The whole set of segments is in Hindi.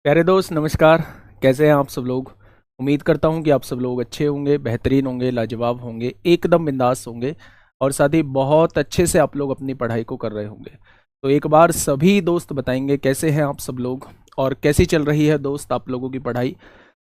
प्यारे दोस्त नमस्कार। कैसे हैं आप सब लोग। उम्मीद करता हूं कि आप सब लोग अच्छे होंगे, बेहतरीन होंगे, लाजवाब होंगे, एकदम बिंदास होंगे और साथ ही बहुत अच्छे से आप लोग अपनी पढ़ाई को कर रहे होंगे। तो एक बार सभी दोस्त बताएंगे कैसे हैं आप सब लोग और कैसी चल रही है दोस्त आप लोगों की पढ़ाई।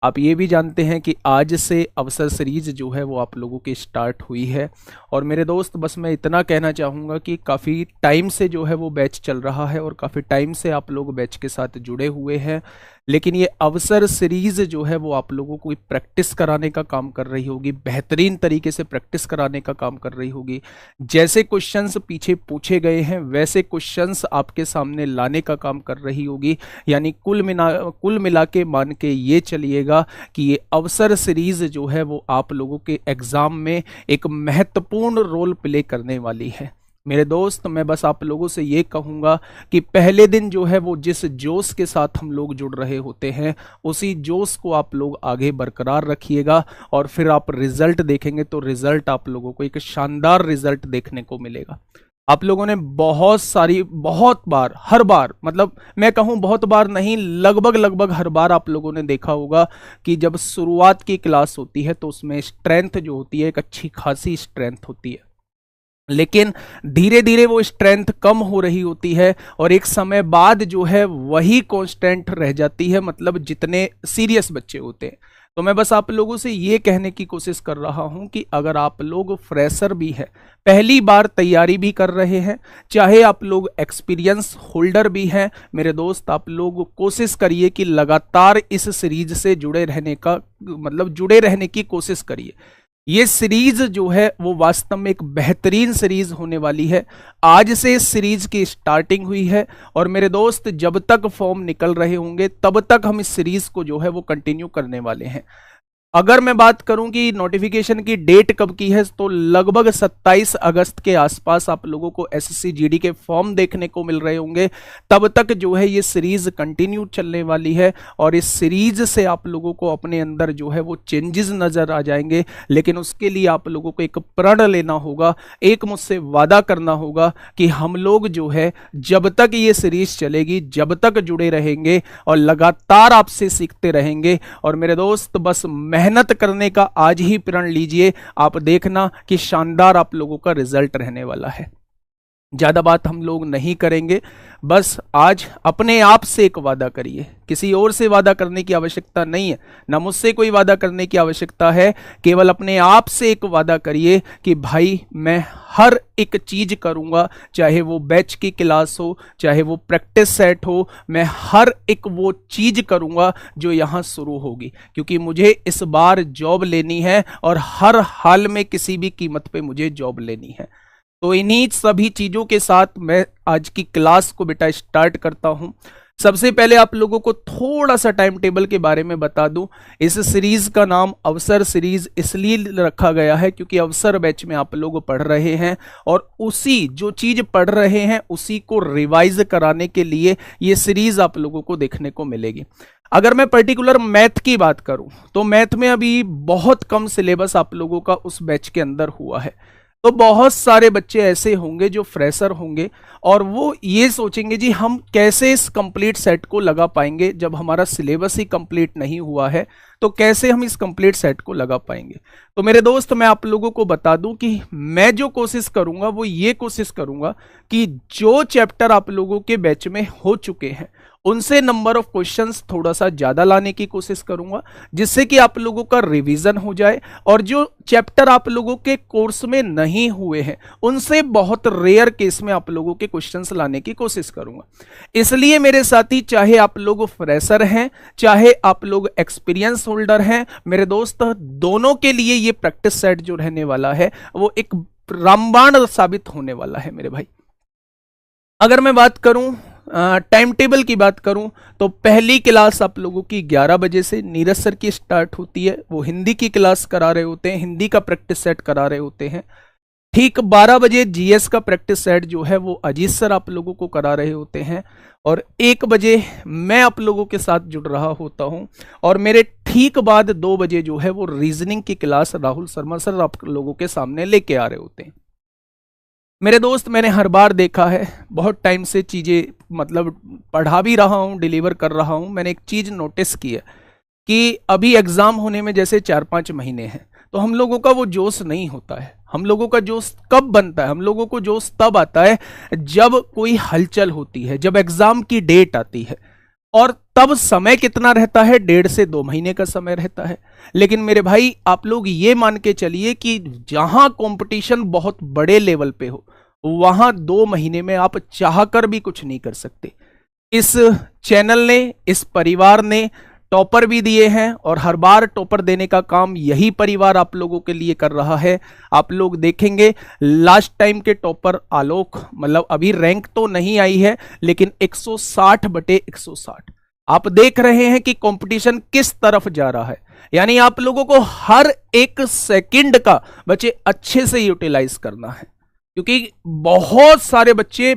आप ये भी जानते हैं कि आज से अवसर सीरीज जो है वो आप लोगों की स्टार्ट हुई है। और मेरे दोस्त बस मैं इतना कहना चाहूँगा कि काफ़ी टाइम से जो है वो बैच चल रहा है और काफ़ी टाइम से आप लोग बैच के साथ जुड़े हुए हैं। लेकिन ये अवसर सीरीज जो है वो आप लोगों को प्रैक्टिस कराने का काम कर रही होगी, बेहतरीन तरीके से प्रैक्टिस कराने का काम कर रही होगी। जैसे क्वेश्चंस पीछे पूछे गए हैं वैसे क्वेश्चंस आपके सामने लाने का काम कर रही होगी। यानी कुल मिला के मान के ये चलिएगा कि ये अवसर सीरीज जो है वो आप लोगों के एग्जाम में एक महत्वपूर्ण रोल प्ले करने वाली है। मेरे दोस्त मैं बस आप लोगों से ये कहूँगा कि पहले दिन जो है वो जिस जोश के साथ हम लोग जुड़ रहे होते हैं उसी जोश को आप लोग आगे बरकरार रखिएगा और फिर आप रिजल्ट देखेंगे तो रिजल्ट आप लोगों को एक शानदार रिजल्ट देखने को मिलेगा। आप लोगों ने बहुत बार हर बार मतलब मैं कहूँ बहुत बार नहीं, लगभग लगभग हर बार आप लोगों ने देखा होगा कि जब शुरुआत की क्लास होती है तो उसमें स्ट्रेंथ जो होती है एक अच्छी खासी स्ट्रेंथ होती है, लेकिन धीरे धीरे वो स्ट्रेंथ कम हो रही होती है और एक समय बाद जो है वही कांस्टेंट रह जाती है, मतलब जितने सीरियस बच्चे होते हैं। तो मैं बस आप लोगों से ये कहने की कोशिश कर रहा हूं कि अगर आप लोग फ्रेशर भी हैं, पहली बार तैयारी भी कर रहे हैं, चाहे आप लोग एक्सपीरियंस होल्डर भी हैं, मेरे दोस्त आप लोग कोशिश करिए कि लगातार इस सीरीज से जुड़े रहने का जुड़े रहने की कोशिश करिए। ये सीरीज जो है वो वास्तव में एक बेहतरीन सीरीज होने वाली है। आज से इस सीरीज की स्टार्टिंग हुई है और मेरे दोस्त जब तक फॉर्म निकल रहे होंगे तब तक हम इस सीरीज को जो है वो कंटिन्यू करने वाले हैं। अगर मैं बात करूं कि नोटिफिकेशन की डेट कब की है तो लगभग 27 अगस्त के आसपास आप लोगों को एसएससी जीडी के फॉर्म देखने को मिल रहे होंगे। तब तक जो है ये सीरीज कंटिन्यू चलने वाली है और इस सीरीज से आप लोगों को अपने अंदर जो है वो चेंजेस नजर आ जाएंगे। लेकिन उसके लिए आप लोगों को एक प्रण लेना होगा, एक मुझसे वादा करना होगा कि हम लोग जो है जब तक ये सीरीज चलेगी जब तक जुड़े रहेंगे और लगातार आपसे सीखते रहेंगे। और मेरे दोस्त बस मेहनत करने का आज ही प्रण लीजिए, आप देखना कि शानदार आप लोगों का रिजल्ट रहने वाला है। ज्यादा बात हम लोग नहीं करेंगे, बस आज अपने आप से एक वादा करिए। किसी और से वादा करने की आवश्यकता नहीं है, ना मुझसे कोई वादा करने की आवश्यकता है, केवल अपने आप से एक वादा करिए कि भाई मैं हर एक चीज करूंगा, चाहे वो बैच की क्लास हो, चाहे वो प्रैक्टिस सेट हो, मैं हर एक वो चीज करूंगा जो यहां शुरू होगी, क्योंकि मुझे इस बार जॉब लेनी है और हर हाल में किसी भी कीमत पे मुझे जॉब लेनी है। तो इन्हीं सभी चीजों के साथ मैं आज की क्लास को बेटा स्टार्ट करता हूं। सबसे पहले आप लोगों को थोड़ा सा टाइम टेबल के बारे में बता दूं। इस सीरीज का नाम अवसर सीरीज इसलिए रखा गया है क्योंकि अवसर बैच में आप लोग पढ़ रहे हैं और उसी जो चीज पढ़ रहे हैं उसी को रिवाइज कराने के लिए ये सीरीज आप लोगों को देखने को मिलेगी। अगर मैं पर्टिकुलर मैथ की बात करूं तो मैथ में अभी बहुत कम सिलेबस आप लोगों का उस बैच के अंदर हुआ है। तो बहुत सारे बच्चे ऐसे होंगे जो फ्रेशर होंगे और वो ये सोचेंगे जी हम कैसे इस कंप्लीट सेट को लगा पाएंगे, जब हमारा सिलेबस ही कंप्लीट नहीं हुआ है तो कैसे हम इस कंप्लीट सेट को लगा पाएंगे। तो मेरे दोस्त मैं आप लोगों को बता दूं कि मैं जो कोशिश करूंगा वो ये कोशिश करूंगा कि जो चैप्टर आप लोगों के बैच में हो चुके हैं उनसे नंबर ऑफ क्वेश्चंस थोड़ा सा ज्यादा लाने की कोशिश करूंगा, जिससे कि आप लोगों का रिवीजन हो जाए। और जो चैप्टर आप लोगों के कोर्स में नहीं हुए हैं उनसे बहुत रेयर केस में आप लोगों के क्वेश्चंस लाने की कोशिश करूंगा। इसलिए मेरे साथी, चाहे आप लोग फ्रेशर हैं चाहे आप लोग एक्सपीरियंस होल्डर हैं, मेरे दोस्त दोनों के लिए ये प्रैक्टिस सेट जो रहने वाला है वो एक रामबाण साबित होने वाला है मेरे भाई। अगर मैं बात करूं टाइम टेबल की बात करूं तो पहली क्लास आप लोगों की 11 बजे से नीरज सर की स्टार्ट होती है। वो हिंदी की क्लास करा रहे होते हैं, हिंदी का प्रैक्टिस सेट करा रहे होते हैं। ठीक 12 बजे जीएस का प्रैक्टिस सेट जो है वो अजीत सर आप लोगों को करा रहे होते हैं और 1 बजे मैं आप लोगों के साथ जुड़ रहा होता हूं और मेरे ठीक बाद 2 बजे जो है वो रीजनिंग की क्लास राहुल शर्मा सर आप लोगों के सामने लेके आ रहे होते हैं। मेरे दोस्त, मैंने हर बार देखा है, बहुत टाइम से चीज़ें मतलब पढ़ा भी रहा हूँ, डिलीवर कर रहा हूँ, मैंने एक चीज़ नोटिस की है कि अभी एग्ज़ाम होने में जैसे 4-5 महीने हैं, तो हम लोगों का वो जोश नहीं होता है। हम लोगों का जोश कब बनता है? हम लोगों को जोश तब आता है जब कोई हलचल होती है, जब एग्ज़ाम की डेट आती है, और तब समय कितना रहता है? 1.5 से 2 महीने का समय रहता है। लेकिन मेरे भाई, आप लोग ये मान के चलिए कि जहां कंपटीशन बहुत बड़े लेवल पे हो, वहां 2 महीने में आप चाहकर भी कुछ नहीं कर सकते। इस चैनल ने, इस परिवार ने टॉपर भी दिए हैं, और हर बार टॉपर देने का काम यही परिवार आप लोगों के लिए कर रहा है। आप लोग देखेंगे लास्ट टाइम के टॉपर आलोक, मतलब अभी रैंक तो नहीं आई है, लेकिन 160/160 आप देख रहे हैं कि कंपटीशन किस तरफ जा रहा है। यानी आप लोगों को हर एक सेकंड का बच्चे अच्छे से यूटिलाइज करना है, क्योंकि बहुत सारे बच्चे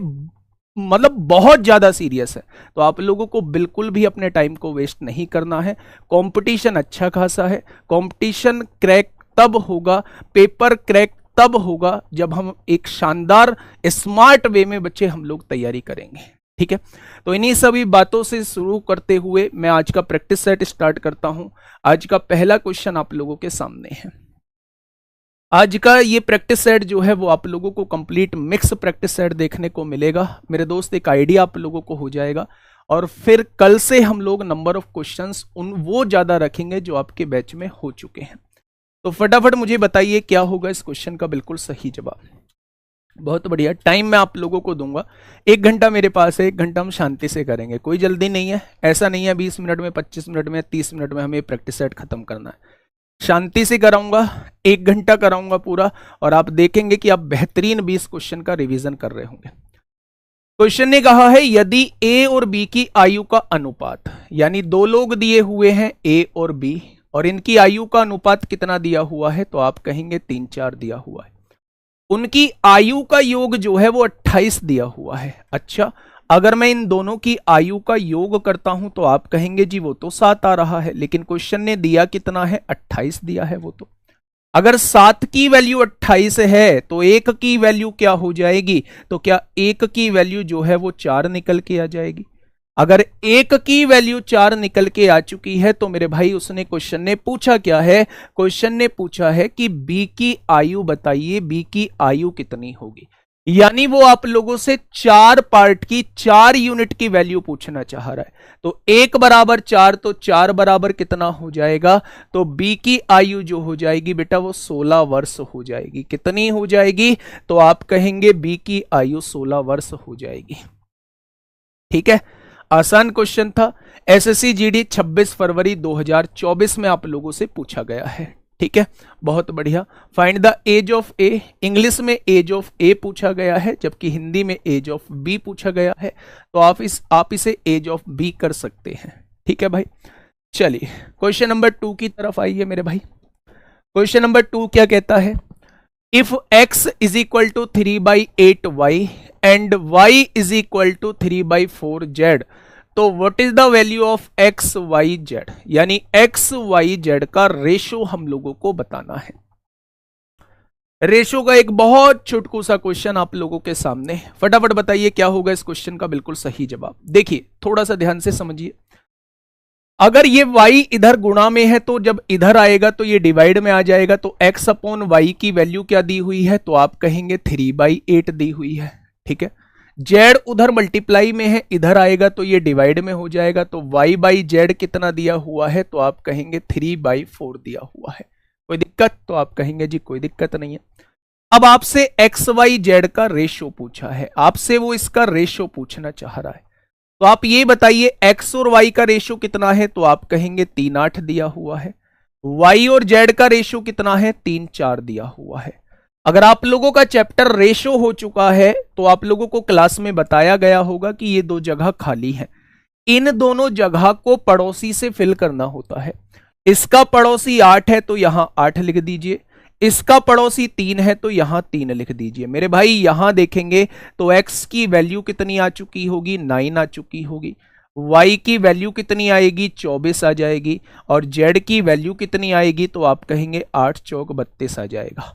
मतलब बहुत ज्यादा सीरियस है। तो आप लोगों को बिल्कुल भी अपने टाइम को वेस्ट नहीं करना है। कंपटीशन अच्छा खासा है। कंपटीशन क्रैक तब होगा, पेपर क्रैक तब होगा जब हम एक शानदार स्मार्ट वे में बच्चे हम लोग तैयारी करेंगे। ठीक है, तो इन्हीं सभी बातों से शुरू करते हुए मैं आज का प्रैक्टिस सेट स्टार्ट करता हूं। आज का पहला क्वेश्चन आप लोगों के सामने है। आज का ये प्रैक्टिस सेट जो है वो आप लोगों को कंप्लीट मिक्स प्रैक्टिस सेट देखने को मिलेगा। मेरे दोस्त, एक आइडिया आप लोगों को हो जाएगा, और फिर कल से हम लोग नंबर ऑफ क्वेश्चंस वो ज्यादा रखेंगे जो आपके बैच में हो चुके हैं। तो फटाफट मुझे बताइए क्या होगा इस क्वेश्चन का बिल्कुल सही जवाब। बहुत बढ़िया, टाइम मैं आप लोगों को दूंगा। 1 घंटा मेरे पास है, 1 घंटा हम शांति से करेंगे, कोई जल्दी नहीं है। ऐसा नहीं है 20 मिनट में, 25 मिनट में, 30 मिनट में हमें प्रैक्टिस सेट खत्म करना है। शांति से कराऊंगा, 1 घंटा कराऊंगा पूरा, और आप देखेंगे कि आप बेहतरीन 20 क्वेश्चन का रिवीजन कर रहे होंगे। क्वेश्चन ने कहा है यदि ए और बी की आयु का अनुपात, यानी 2 लोग दिए हुए हैं ए और बी, और इनकी आयु का अनुपात कितना दिया हुआ है? तो आप कहेंगे 3-4 दिया हुआ है। उनकी आयु का योग जो है वो 28 दिया हुआ है। अच्छा, अगर मैं इन दोनों की आयु का योग करता हूं तो आप कहेंगे जी वो तो 7 आ रहा है, लेकिन क्वेश्चन ने दिया कितना है? 28 दिया है। वो तो अगर 7 की वैल्यू 28 है तो 1 की वैल्यू क्या हो जाएगी? तो क्या 1 की वैल्यू जो है वो 4 निकल के आ जाएगी? अगर 1 की वैल्यू 4 निकल के आ चुकी है तो मेरे भाई उसने, क्वेश्चन ने पूछा क्या है? क्वेश्चन ने पूछा है कि बी की आयु बताइए, बी की आयु कितनी होगी। यानी वो आप लोगों से 4 पार्ट की 4 यूनिट की वैल्यू पूछना चाह रहा है। तो 1 बराबर 4, तो 4 बराबर कितना हो जाएगा? तो बी की आयु जो हो जाएगी बेटा वो 16 वर्ष हो जाएगी। कितनी हो जाएगी? तो आप कहेंगे बी की आयु 16 वर्ष हो जाएगी। ठीक है, आसान क्वेश्चन था। एसएससी जीडी 26 फरवरी 2024 में आप लोगों से पूछा गया है। ठीक है, बहुत बढ़िया। Find the age of a, English में एज ऑफ ए पूछा गया है, जबकि हिंदी में एज ऑफ बी पूछा गया है। तो आप इसे एज ऑफ बी कर सकते हैं। ठीक है भाई, चलिए क्वेश्चन नंबर 2 की तरफ आइए मेरे भाई। क्वेश्चन नंबर 2 क्या कहता है? If x is equal to 3/8y and y is equal to 3/4z, तो what is the value of x y z, यानी एक्स वाई जेड का रेशो हम लोगों को बताना है। रेशो का एक बहुत छुटकू सा क्वेश्चन आप लोगों के सामने। फटाफट बताइए क्या होगा इस क्वेश्चन का बिल्कुल सही जवाब। देखिए थोड़ा सा ध्यान से समझिए, अगर ये y इधर गुणा में है तो जब इधर आएगा तो ये डिवाइड में आ जाएगा। तो x अपॉन वाई की वैल्यू क्या दी हुई है? तो आप कहेंगे 3/8 दी हुई है। ठीक है, z उधर मल्टीप्लाई में है, इधर आएगा तो ये डिवाइड में हो जाएगा। तो y/z कितना दिया हुआ है? तो आप कहेंगे 3/4 दिया हुआ है। कोई दिक्कत? तो आप कहेंगे जी कोई दिक्कत नहीं है। अब आपसे XYZ का रेशो पूछा है, आपसे वो इसका रेशो पूछना चाह रहा है। तो आप ये बताइए x और y का रेशो कितना है? तो आप कहेंगे 3/8 दिया हुआ है। y और z का रेशो कितना है? 3/4 दिया हुआ है। अगर आप लोगों का चैप्टर रेशो हो चुका है तो आप लोगों को क्लास में बताया गया होगा कि ये 2 जगह खाली है, इन दोनों जगह को पड़ोसी से फिल करना होता है। इसका पड़ोसी 8 है तो यहां 8 लिख दीजिए, इसका पड़ोसी 3 है तो यहां 3 लिख दीजिए। मेरे भाई यहां देखेंगे तो x की वैल्यू कितनी आ चुकी होगी? 9 आ चुकी होगी। y की वैल्यू कितनी आएगी? 24 आ जाएगी। और z की वैल्यू कितनी आएगी? तो आप कहेंगे 8 चौक 32 आ जाएगा।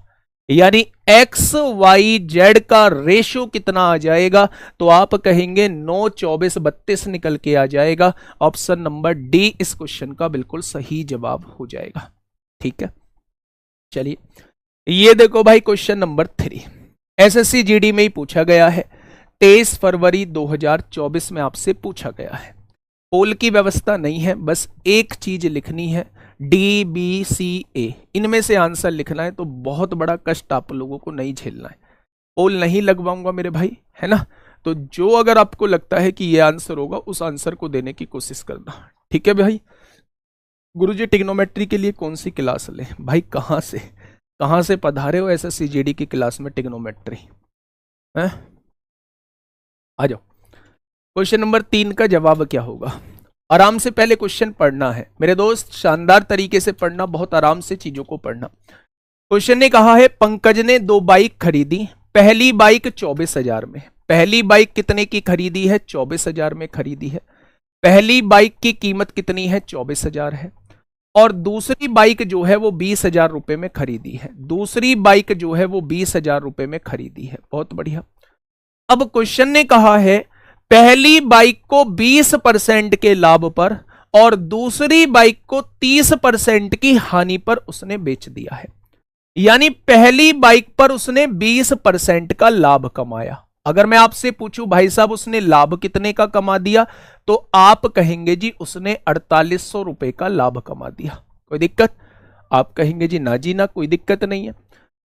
यानी एक्स वाई जेड का रेशो कितना आ जाएगा, तो आप कहेंगे 9, 24, 32 निकल के आ जाएगा। ऑप्शन नंबर डी इस क्वेश्चन का बिल्कुल सही जवाब हो जाएगा। ठीक है, चलिए ये देखो भाई क्वेश्चन नंबर 3 एसएससी जीडी में ही पूछा गया है। 23 फरवरी 2024 में आपसे पूछा गया है। पोल की व्यवस्था नहीं है, बस एक चीज लिखनी है, डी बी सी ए, इनमें से आंसर लिखना है। तो बहुत बड़ा कष्ट आप लोगों को नहीं झेलना है। पोल नहीं लगवाऊंगा मेरे भाई, है ना। तो जो अगर आपको लगता है कि ये आंसर होगा, उस आंसर को देने की कोशिश करना। ठीक है भाई। गुरुजी टिग्नोमेट्री के लिए कौन सी क्लास ले भाई? कहां से पधारे हो एसएससी जीडी की क्लास में टिग्नोमेट्री है? आ जाओ। क्वेश्चन नंबर 3 का जवाब क्या होगा? आराम से पहले क्वेश्चन पढ़ना है मेरे दोस्त, शानदार तरीके से पढ़ना, बहुत आराम से चीजों को पढ़ना। क्वेश्चन ने कहा है पंकज ने 2 बाइक खरीदी। पहली बाइक 24,000 में। पहली बाइक कितने की खरीदी है? 24,000 में खरीदी है। पहली बाइक की कीमत कितनी है? 24,000 है। और दूसरी बाइक जो है वो 20,000 रुपए में खरीदी है। दूसरी बाइक जो है वो 20,000 रुपए में खरीदी है। बहुत बढ़िया। अब क्वेश्चन ने कहा है पहली बाइक को 20% के लाभ पर और दूसरी बाइक को 30% की हानि पर उसने बेच दिया है। यानी पहली बाइक पर उसने 20% का लाभ कमाया। अगर मैं आपसे पूछूं भाई साहब उसने लाभ कितने का कमा दिया, तो आप कहेंगे जी उसने 4800 रुपए का लाभ कमा दिया। कोई दिक्कत? आप कहेंगे जी ना जी ना, कोई दिक्कत नहीं है।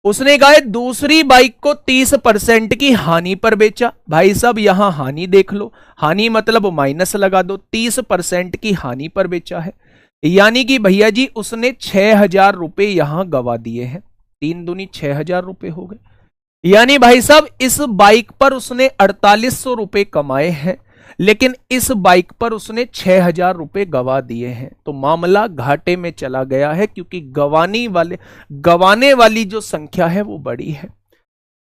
उसने कहा दूसरी बाइक को 30% की हानि पर बेचा। भाई साहब यहां हानि देख लो, हानि मतलब माइनस लगा दो, 30% की हानि पर बेचा है। यानी कि भैया जी उसने 6,000 रुपए यहां गवा दिए हैं। 3 दूनी 6,000 रुपए हो गए। यानी भाई साहब इस बाइक पर उसने 4800 रुपए कमाए हैं, लेकिन इस बाइक पर उसने 6,000 रुपए गवा दिए हैं। तो मामला घाटे में चला गया है, क्योंकि गवाने वाली जो संख्या है वो बड़ी है।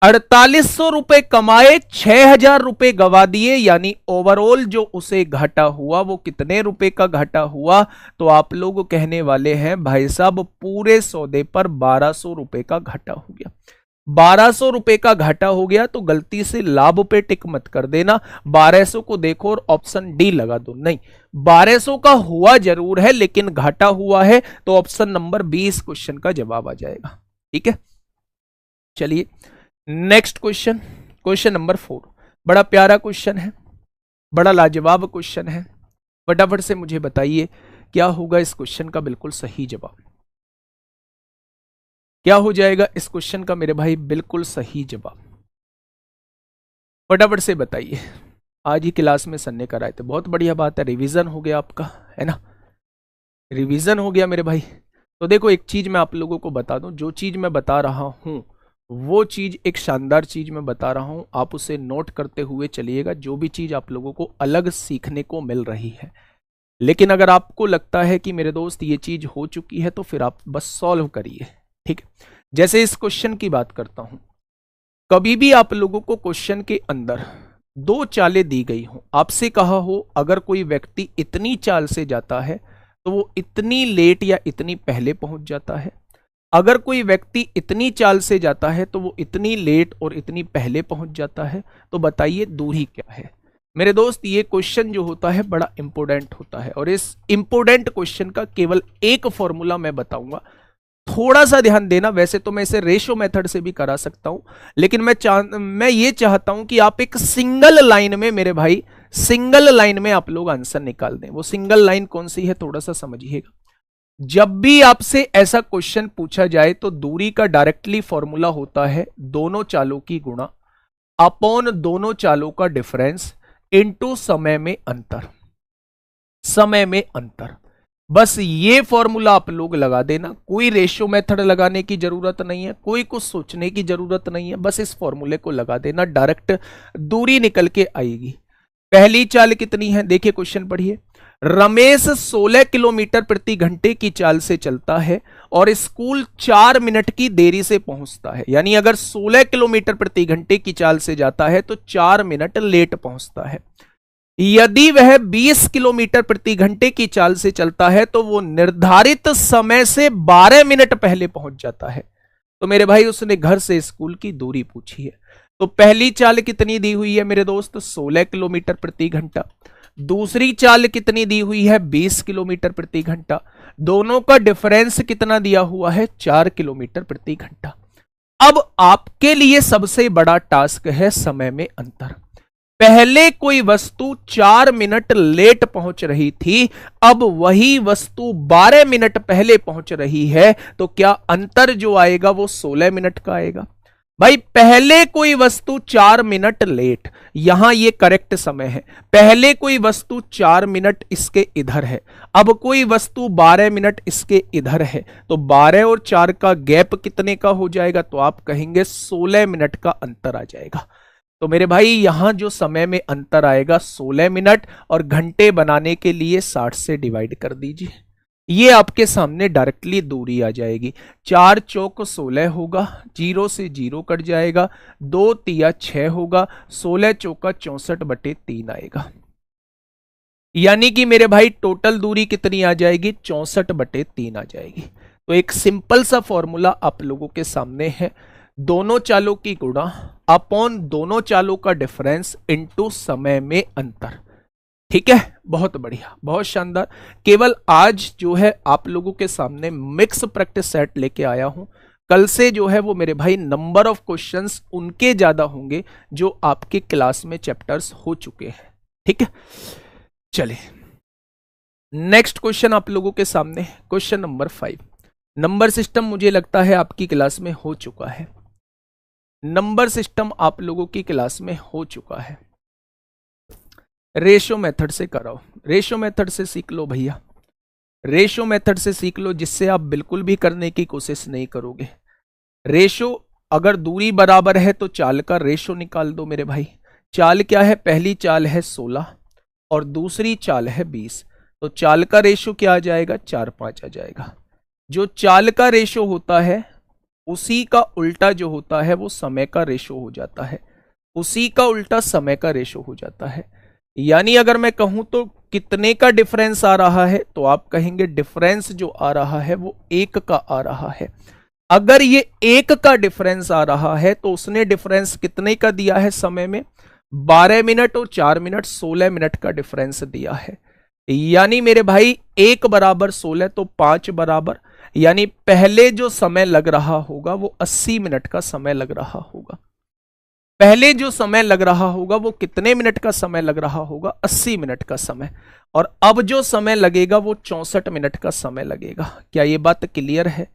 4800 रुपए कमाए, 6,000 रुपए गवा दिए, यानी ओवरऑल जो उसे घाटा हुआ वो कितने रुपए का घाटा हुआ? तो आप लोग कहने वाले हैं भाई साहब पूरे सौदे पर 1200 रुपए का घाटा हो गया। 1200 रुपए का घाटा हो गया। तो गलती से लाभ पे टिक मत कर देना, 1200 को देखो और ऑप्शन डी लगा दो। नहीं, 1200 का हुआ जरूर है लेकिन घाटा हुआ है, तो ऑप्शन नंबर 20 क्वेश्चन का जवाब आ जाएगा। ठीक है, चलिए नेक्स्ट क्वेश्चन, क्वेश्चन नंबर 4। बड़ा प्यारा क्वेश्चन है, बड़ा लाजवाब क्वेश्चन है। फटाफट से मुझे बताइए क्या होगा इस क्वेश्चन का बिल्कुल सही जवाब? क्या हो जाएगा इस क्वेश्चन का मेरे भाई बिल्कुल सही जवाब? फटाफट से बताइए। आज ही क्लास में सर ने कराए थे, बहुत बढ़िया बात है, रिवीजन हो गया आपका, है ना, रिवीजन हो गया मेरे भाई। तो देखो एक चीज मैं आप लोगों को बता दूं, जो चीज मैं बता रहा हूं वो चीज एक शानदार चीज मैं बता रहा हूं, आप उसे नोट करते हुए चलिएगा। जो भी चीज आप लोगों को अलग सीखने को मिल रही है, लेकिन अगर आपको लगता है कि मेरे दोस्त ये चीज हो चुकी है, तो फिर आप बस सॉल्व करिए। ठीक है, जैसे इस क्वेश्चन की बात करता हूं, कभी भी आप लोगों को क्वेश्चन के अंदर 2 चालें दी गई हो, आपसे कहा हो अगर कोई व्यक्ति इतनी चाल से जाता है तो वो इतनी लेट या इतनी पहले पहुंच जाता है, अगर कोई व्यक्ति इतनी चाल से जाता है तो वो इतनी लेट और इतनी पहले पहुंच जाता है, तो बताइए दूरी क्या है? मेरे दोस्त ये क्वेश्चन जो होता है बड़ा इंपॉर्टेंट होता है, और इस इंपॉर्टेंट क्वेश्चन का केवल एक फॉर्मूला मैं बताऊंगा, थोड़ा सा ध्यान देना। वैसे तो मैं इसे रेशो मेथड से भी करा सकता हूं, लेकिन मैं ये चाहता हूं कि आप एक सिंगल लाइन में मेरे भाई, सिंगल लाइन में आप लोग आंसर निकाल दें। वो सिंगल लाइन कौन सी है थोड़ा सा समझिएगा। जब भी आपसे ऐसा क्वेश्चन पूछा जाए तो दूरी का डायरेक्टली फॉर्मूला होता है दोनों चालों की गुणा अपॉन दोनों चालों का डिफरेंस इनटू समय में अंतर। समय में अंतर, बस ये फॉर्मूला आप लोग लगा देना। कोई रेशियो मेथड लगाने की जरूरत नहीं है, कोई कुछ सोचने की जरूरत नहीं है, बस इस फॉर्मूले को लगा देना, डायरेक्ट दूरी निकल के आएगी। पहली चाल कितनी है देखिए, क्वेश्चन पढ़िए। रमेश 16 किलोमीटर प्रति घंटे की चाल से चलता है और स्कूल 4 मिनट की देरी से पहुंचता है। यानी अगर 16 किलोमीटर प्रति घंटे की चाल से जाता है तो 4 मिनट लेट पहुंचता है। यदि वह 20 किलोमीटर प्रति घंटे की चाल से चलता है तो वो निर्धारित समय से 12 मिनट पहले पहुंच जाता है। तो मेरे भाई उसने घर से स्कूल की दूरी पूछी है। तो पहली चाल कितनी दी हुई है मेरे दोस्त, 16 किलोमीटर प्रति घंटा। दूसरी चाल कितनी दी हुई है, 20 किलोमीटर प्रति घंटा। दोनों का डिफरेंस कितना दिया हुआ है, 4 किलोमीटर प्रति घंटा। अब आपके लिए सबसे बड़ा टास्क है समय में अंतर। पहले कोई वस्तु 4 मिनट लेट पहुंच रही थी, अब वही वस्तु 12 मिनट पहले पहुंच रही है, तो क्या अंतर जो आएगा वो 16 मिनट का आएगा। भाई पहले कोई वस्तु 4 मिनट लेट, यहां ये करेक्ट समय है। पहले कोई वस्तु 4 मिनट इसके इधर है, अब कोई वस्तु 12 मिनट इसके इधर है, तो 12 और 4 का गैप कितने का हो जाएगा, तो आप कहेंगे 16 मिनट का अंतर आ जाएगा। तो मेरे भाई यहां जो समय में अंतर आएगा 16 मिनट, और घंटे बनाने के लिए 60 से डिवाइड कर दीजिए। ये आपके सामने डायरेक्टली दूरी आ जाएगी। 4 चौक 16 होगा, 0 से 0 कट जाएगा, 2 तिया 6 होगा, 16 चौका 64/3 आएगा। यानी कि मेरे भाई टोटल दूरी कितनी आ जाएगी, 64/3 आ जाएगी। तो एक सिंपल सा फॉर्मूला आप लोगों के सामने है, दोनों चालों की गुणा अपॉन दोनों चालों का डिफरेंस इनटू समय में अंतर। ठीक है, बहुत बढ़िया, बहुत शानदार। केवल आज जो है आप लोगों के सामने मिक्स प्रैक्टिस सेट लेके आया हूं। कल से जो है वो मेरे भाई नंबर ऑफ क्वेश्चंस उनके ज्यादा होंगे जो आपकी क्लास में चैप्टर्स हो चुके हैं। ठीक है, चलिए नेक्स्ट क्वेश्चन आप लोगों के सामने, क्वेश्चन नंबर 5। नंबर सिस्टम मुझे लगता है आपकी क्लास में हो चुका है, नंबर सिस्टम आप लोगों की क्लास में हो चुका है। रेशो मेथड से कराओ, रेशो मेथड से सीख लो भैया, रेशो मेथड से सीख लो, जिससे आप बिल्कुल भी करने की कोशिश नहीं करोगे। रेशो, अगर दूरी बराबर है तो चाल का रेशो निकाल दो मेरे भाई। चाल क्या है, पहली चाल है 16 और दूसरी चाल है 20, तो चाल का रेशो क्या आ जाएगा, 4-5 आ जाएगा। जो चाल का रेशो होता है उसी का उल्टा जो होता है वो समय का रेशो हो जाता है, उसी का उल्टा समय का रेशो हो जाता है। यानी अगर मैं कहूं तो कितने का डिफरेंस आ रहा है, तो आप कहेंगे डिफरेंस जो आ रहा है वो 1 का आ रहा है। अगर ये 1 का डिफरेंस आ रहा है तो उसने डिफरेंस कितने का दिया है समय में, 12 मिनट और 4 मिनट, 16 मिनट का डिफरेंस दिया है। यानी मेरे भाई 1 बराबर 16 तो 5 बराबर, यानी पहले जो समय लग रहा होगा वो 80 मिनट का समय लग रहा होगा। पहले जो समय लग रहा होगा वो कितने मिनट का समय लग रहा होगा, 80 मिनट का समय। और अब जो समय लगेगा वो 64 मिनट का समय लगेगा। क्या ये बात क्लियर है?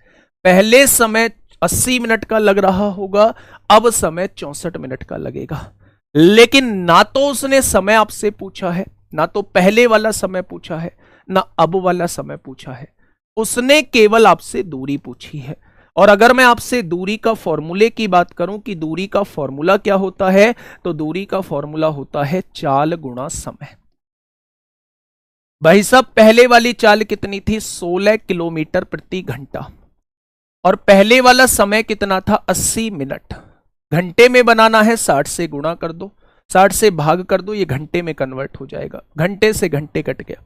पहले समय 80 मिनट का लग रहा होगा, अब समय 64 मिनट का लगेगा। लेकिन ना तो उसने समय आपसे पूछा है, ना तो पहले वाला समय पूछा है, ना अब वाला समय पूछा है, उसने केवल आपसे दूरी पूछी है। और अगर मैं आपसे दूरी का फॉर्मूले की बात करूं कि दूरी का फॉर्मूला क्या होता है, तो दूरी का फॉर्मूला होता है चाल गुणा समय। भाई साहब पहले वाली चाल कितनी थी, 16 किलोमीटर प्रति घंटा, और पहले वाला समय कितना था, 80 मिनट। घंटे में बनाना है, 60 से गुणा कर दो, 60 से भाग कर दो, ये घंटे में कन्वर्ट हो जाएगा। घंटे से घंटे कट गया,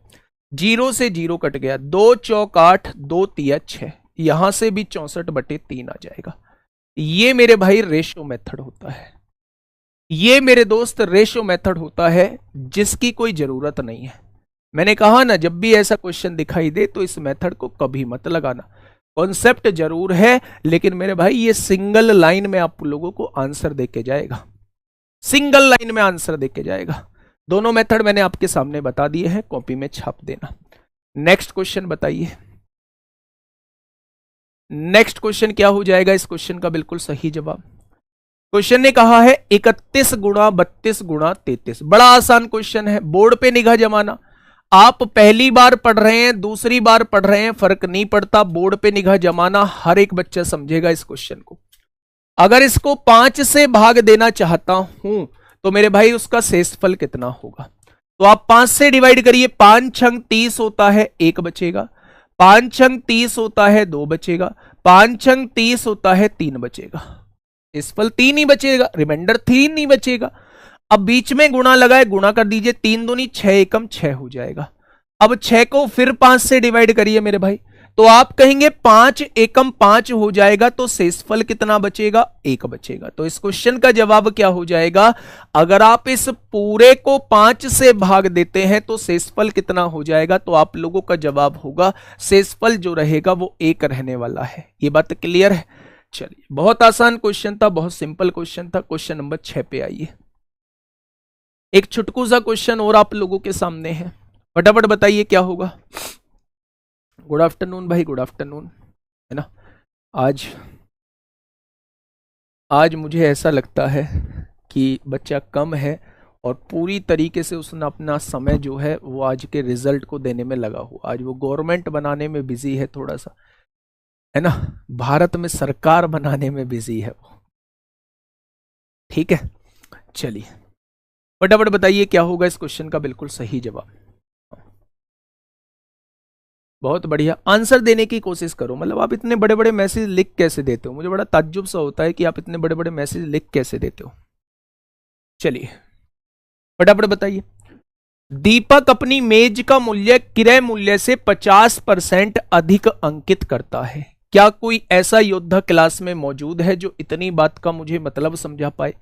0 से 0 कट गया, 2 चौक 8, 2 तिया 6, यहां से भी 64/3 आ जाएगा। ये मेरे भाई रेशो मेथड होता है, ये मेरे दोस्त रेशो मेथड होता है, जिसकी कोई जरूरत नहीं है। मैंने कहा ना, जब भी ऐसा क्वेश्चन दिखाई दे तो इस मेथड को कभी मत लगाना। कॉन्सेप्ट जरूर है, लेकिन मेरे भाई ये सिंगल लाइन में आप लोगों को आंसर देके जाएगा, सिंगल लाइन में आंसर देके जाएगा। दोनों मेथड मैंने आपके सामने बता दिए हैं, कॉपी में छाप देना। नेक्स्ट क्वेश्चन बताइए, नेक्स्ट क्वेश्चन क्या हो जाएगा इस क्वेश्चन का बिल्कुल सही जवाब। क्वेश्चन ने कहा है 31 गुणा 32 गुणा 33। बड़ा आसान क्वेश्चन है, बोर्ड पे निगाह जमाना। आप पहली बार पढ़ रहे हैं, दूसरी बार पढ़ रहे हैं, फर्क नहीं पड़ता, बोर्ड पे निगाह जमाना, हर एक बच्चा समझेगा इस क्वेश्चन को। अगर इसको 5 से भाग देना चाहता हूं तो मेरे भाई उसका शेषफल कितना होगा, तो आप 5 से डिवाइड करिए। 5 छंग 30 होता है, 1 बचेगा। 5 छंग 30 होता है, 2 बचेगा। 5 छंग 30 होता है, 3 बचेगा। इस फल 3 ही बचेगा, रिमाइंडर 3 नहीं बचेगा। अब बीच में गुणा लगाए, गुणा कर दीजिए, 3 दूनी 6 एकम 6 हो जाएगा। अब 6 को फिर 5 से डिवाइड करिए मेरे भाई, तो आप कहेंगे 5 एकम 5 हो जाएगा, तो शेषफल कितना बचेगा? 1 बचेगा। तो इस क्वेश्चन का जवाब क्या हो जाएगा? अगर आप इस पूरे को 5 से भाग देते हैं तो शेषफल कितना हो जाएगा? तो आप लोगों का जवाब होगा शेषफल जो रहेगा वो 1 रहने वाला है। ये बात क्लियर है? चलिए, बहुत आसान क्वेश्चन था, बहुत सिंपल क्वेश्चन था। क्वेश्चन नंबर 6 पे आइए। एक छुटकू सा क्वेश्चन और आप लोगों के सामने है, फटाफट बताइए क्या होगा। गुड आफ्टरनून भाई, गुड आफ्टरनून, है ना। आज मुझे ऐसा लगता है कि बच्चा कम है और पूरी तरीके से उसने अपना समय जो है वो आज के रिजल्ट को देने में लगा हुआ। आज वो गवर्नमेंट बनाने में बिजी है थोड़ा सा, है ना, भारत में सरकार बनाने में बिजी है वो। ठीक है, चलिए फटाफट बताइए क्या होगा इस क्वेश्चन का बिल्कुल सही जवाब। बहुत बढ़िया, आंसर देने की कोशिश करो। मतलब आप इतने बड़े बड़े मैसेज लिख कैसे देते हो? मुझे बड़ा ताज्जुब सा होता है कि आप इतने बड़े बड़े मैसेज लिख कैसे देते हो। चलिए फटाफट बताइए। दीपक अपनी मेज का मूल्य क्रय मूल्य से 50% अधिक अंकित करता है। क्या कोई ऐसा योद्धा क्लास में मौजूद है जो इतनी बात का मुझे मतलब समझा पाए?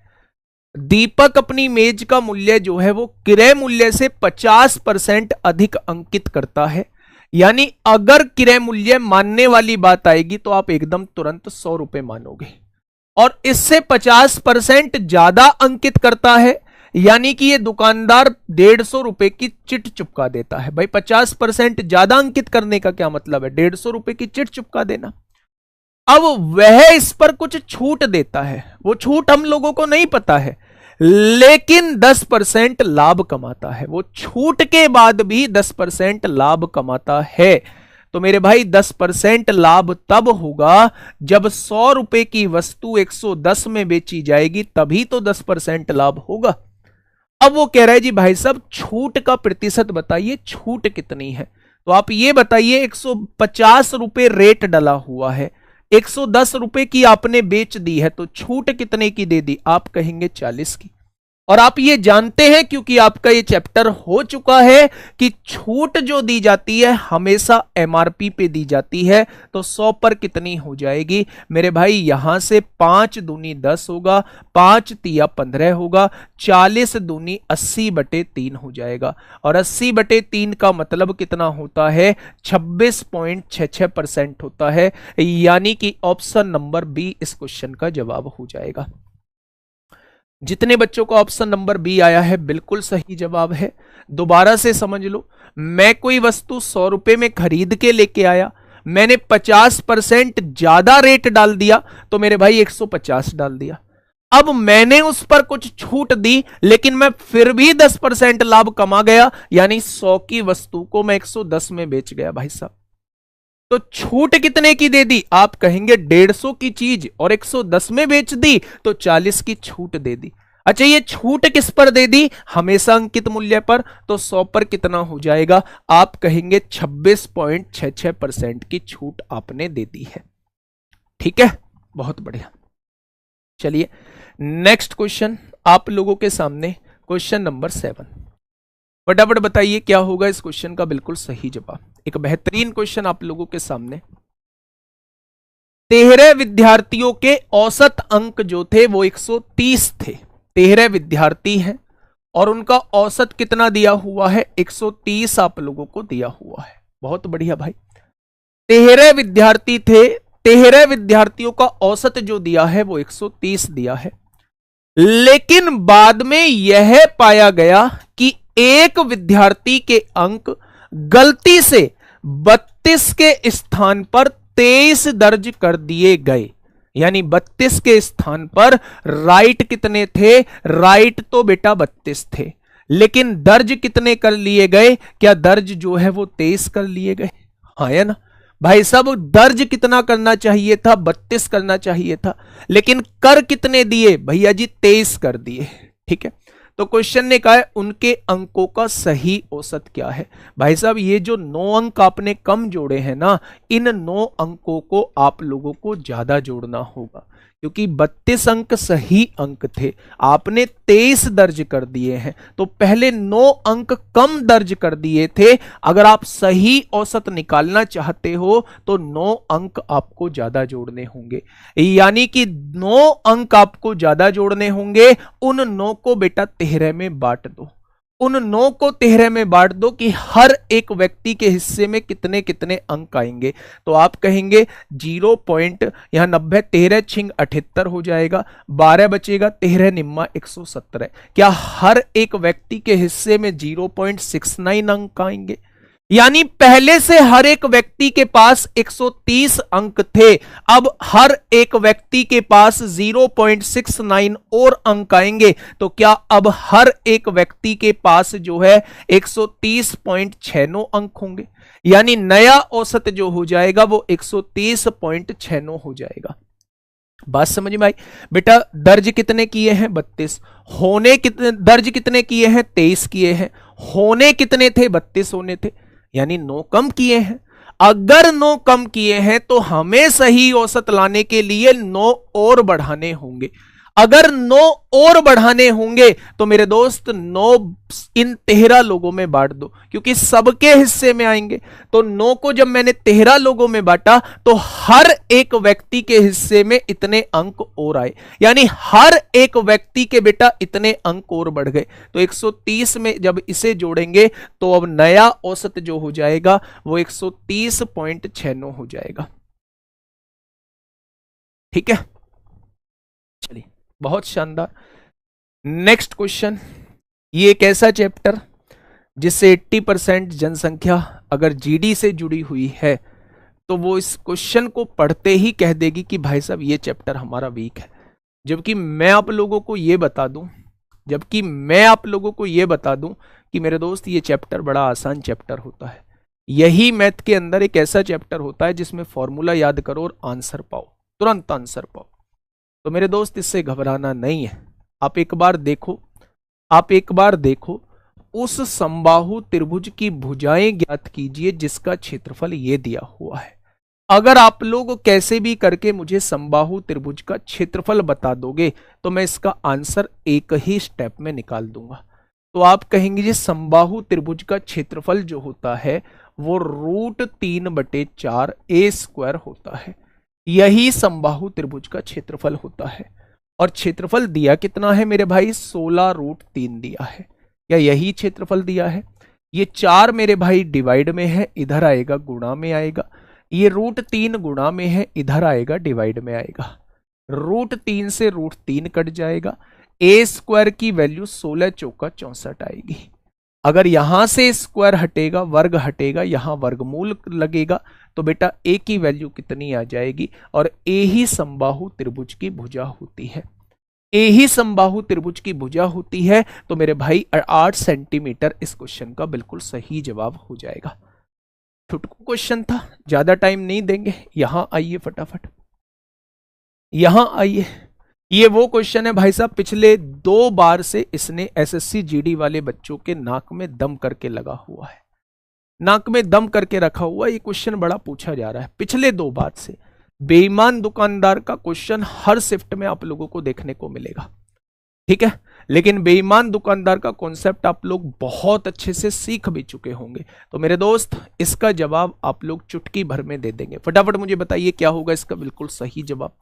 दीपक अपनी मेज का मूल्य जो है वो क्रय मूल्य से 50% अधिक अंकित करता है। यानी अगर क्रय मूल्य मानने वाली बात आएगी तो आप एकदम तुरंत 100 रुपए मानोगे, और इससे 50% ज्यादा अंकित करता है यानी कि ये दुकानदार 150 रुपए की चिट चुपका देता है। भाई 50% ज्यादा अंकित करने का क्या मतलब है? 150 रुपए की चिट चुपका देना। अब वह इस पर कुछ छूट देता है, वो छूट हम लोगों को नहीं पता है, लेकिन 10% लाभ कमाता है। वो छूट के बाद भी 10% लाभ कमाता है। तो मेरे भाई 10% लाभ तब होगा जब 100 रुपए की वस्तु 110 में बेची जाएगी, तभी तो 10% लाभ होगा। अब वो कह रहा है जी भाई साहब छूट का प्रतिशत बताइए, छूट कितनी है? तो आप ये बताइए 150 रुपए रेट डला हुआ है, 110 रुपए की आपने बेच दी है, तो छूट कितने की दे दी? आप कहेंगे 40 की। और आप ये जानते हैं क्योंकि आपका ये चैप्टर हो चुका है कि छूट जो दी जाती है हमेशा एमआरपी पे दी जाती है। तो 100 पर कितनी हो जाएगी मेरे भाई? यहां से 5 दूनी 10 होगा, 5 तिया 15 होगा, 40 दूनी 80/3 हो जाएगा। और 80/3 का मतलब कितना होता है? 26.66% होता है। यानी कि ऑप्शन नंबर बी इस क्वेश्चन का जवाब हो जाएगा। जितने बच्चों का ऑप्शन नंबर बी आया है बिल्कुल सही जवाब है। दोबारा से समझ लो, मैं कोई वस्तु 100 रुपए में खरीद के लेके आया, मैंने 50% ज्यादा रेट डाल दिया, तो मेरे भाई 150 डाल दिया। अब मैंने उस पर कुछ छूट दी, लेकिन मैं फिर भी 10% लाभ कमा गया, यानी 100 की वस्तु को मैं 110 में बेच गया भाई साहब। तो छूट कितने की दे दी? आप कहेंगे 150 की चीज और 110 में बेच दी, तो 40 की छूट दे दी। अच्छा, ये छूट किस पर दे दी? हमेशा अंकित मूल्य पर। तो 100 पर कितना हो जाएगा? आप कहेंगे 26.66% की छूट आपने दे दी है। ठीक है, बहुत बढ़िया। चलिए नेक्स्ट क्वेश्चन आप लोगों के सामने, क्वेश्चन नंबर 7। फटाफट बताइए क्या होगा इस क्वेश्चन का बिल्कुल सही जवाब। एक बेहतरीन क्वेश्चन आप लोगों के सामने। 13 विद्यार्थियों के औसत अंक जो थे वो 130 थे। 13 विद्यार्थी हैं और उनका औसत कितना दिया हुआ है? 130 आप लोगों को दिया हुआ है। बहुत बढ़िया भाई, 13 विद्यार्थी थे, 13 विद्यार्थियों का औसत जो दिया है वो 130 दिया है। लेकिन बाद में यह पाया गया कि एक विद्यार्थी के अंक गलती से 32 के स्थान पर 23 दर्ज कर दिए गए। यानी 32 के स्थान पर राइट कितने थे? राइट तो बेटा 32 थे, लेकिन दर्ज कितने कर लिए गए? क्या दर्ज जो है वो 23 कर लिए गए? हाँ या ना भाई साहब, दर्ज कितना करना चाहिए था? 32 करना चाहिए था, लेकिन कर कितने दिए भैया जी? 23 कर दिए। ठीक है, तो क्वेश्चन ने कहा है उनके अंकों का सही औसत क्या है। भाई साहब, ये जो 9 अंक आपने कम जोड़े हैं ना, इन 9 अंकों को आप लोगों को ज्यादा जोड़ना होगा, क्योंकि 32 अंक सही अंक थे, आपने 23 दर्ज कर दिए हैं, तो पहले 9 अंक कम दर्ज कर दिए थे। अगर आप सही औसत निकालना चाहते हो तो 9 अंक आपको ज्यादा जोड़ने होंगे, यानी कि 9 अंक आपको ज्यादा जोड़ने होंगे। उन 9 को बेटा 13 में बांट दो, उन 9 को 13 में बांट दो कि हर एक व्यक्ति के हिस्से में कितने कितने अंक आएंगे। तो आप कहेंगे 0 पॉइंट यहां 90, 13 छिंग 78 हो जाएगा, 12 बचेगा, 13 निम्मा 117। क्या हर एक व्यक्ति के हिस्से में 0.69 अंक आएंगे? यानी पहले से हर एक व्यक्ति के पास 130 अंक थे, अब हर एक व्यक्ति के पास 0.69 और अंक आएंगे। तो क्या अब हर एक व्यक्ति के पास जो है 130.69 अंक होंगे, यानी नया औसत जो हो जाएगा वो 130.69 हो जाएगा। बात समझ में आई? बेटा दर्ज कितने किए हैं? 32। होने कितने दर्ज कितने किए हैं? 23 किए हैं। होने कितने थे? 32 होने थे, यानी 9 कम किए हैं। अगर 9 कम किए हैं तो हमें सही औसत लाने के लिए 9 और बढ़ाने होंगे। अगर 9 और बढ़ाने होंगे तो मेरे दोस्त 9 इन 13 लोगों में बांट दो, क्योंकि सबके हिस्से में आएंगे। तो 9 को जब मैंने 13 लोगों में बांटा तो हर एक व्यक्ति के हिस्से में इतने अंक और आए, यानी हर एक व्यक्ति के बेटा इतने अंक और बढ़ गए। तो 130 में जब इसे जोड़ेंगे तो अब नया औसत जो हो जाएगा वो 130.96 हो जाएगा। ठीक है, चलिए बहुत शानदार। नेक्स्ट क्वेश्चन, ये एक ऐसा चैप्टर जिससे 80% जनसंख्या अगर जीडी से जुड़ी हुई है तो वो इस क्वेश्चन को पढ़ते ही कह देगी कि भाई साहब ये चैप्टर हमारा वीक है। जबकि मैं आप लोगों को ये बता दूं कि मेरे दोस्त ये चैप्टर बड़ा आसान चैप्टर होता है। यही मैथ के अंदर एक ऐसा चैप्टर होता है जिसमें फॉर्मूला याद करो और आंसर पाओ, तुरंत आंसर पाओ। तो मेरे दोस्त इससे घबराना नहीं है। आप एक बार देखो उस समबाहु त्रिभुज की भुजाएं ज्ञात कीजिए जिसका क्षेत्रफल ये दिया हुआ है। अगर आप लोग कैसे भी करके मुझे समबाहु त्रिभुज का क्षेत्रफल बता दोगे तो मैं इसका आंसर एक ही स्टेप में निकाल दूंगा। तो आप कहेंगे जी समबाहु त्रिभुज का क्षेत्रफल जो होता है वो √3/4 a² होता है। यही समबाहु त्रिभुज का क्षेत्रफल होता है। और क्षेत्रफल दिया कितना है मेरे भाई? 16√3 दिया है। क्या यही क्षेत्रफल दिया है? ये 4 मेरे भाई डिवाइड में है, इधर आएगा गुणा में आएगा। ये √3 गुणा में है, इधर आएगा डिवाइड में आएगा। √3 से √3 कट जाएगा। a² की वैल्यू 16 चौका 64 आएगी। अगर यहां से स्क्वायर हटेगा, वर्ग हटेगा, यहां वर्गमूल लगेगा तो बेटा a की वैल्यू कितनी आ जाएगी? और a ही समबाहु त्रिभुज की भुजा होती है। a ही समबाहु त्रिभुज की भुजा होती है। तो मेरे भाई 8 सेंटीमीटर इस क्वेश्चन का बिल्कुल सही जवाब हो जाएगा। छुटकू क्वेश्चन था, ज्यादा टाइम नहीं देंगे। यहां आइए फटाफट, यहां आइए। ये वो क्वेश्चन है भाई साहब, पिछले 2 बार से इसने एसएससी जीडी वाले बच्चों के नाक में दम करके लगा हुआ है, नाक में दम करके रखा हुआ। ये क्वेश्चन बड़ा पूछा जा रहा है पिछले 2 बार से। बेईमान दुकानदार का क्वेश्चन हर शिफ्ट में आप लोगों को देखने को मिलेगा, ठीक है। लेकिन बेईमान दुकानदार का कॉन्सेप्ट आप लोग बहुत अच्छे से सीख भी चुके होंगे। तो मेरे दोस्त इसका जवाब आप लोग चुटकी भर में दे देंगे। फटाफट मुझे बताइए क्या होगा इसका बिल्कुल सही जवाब।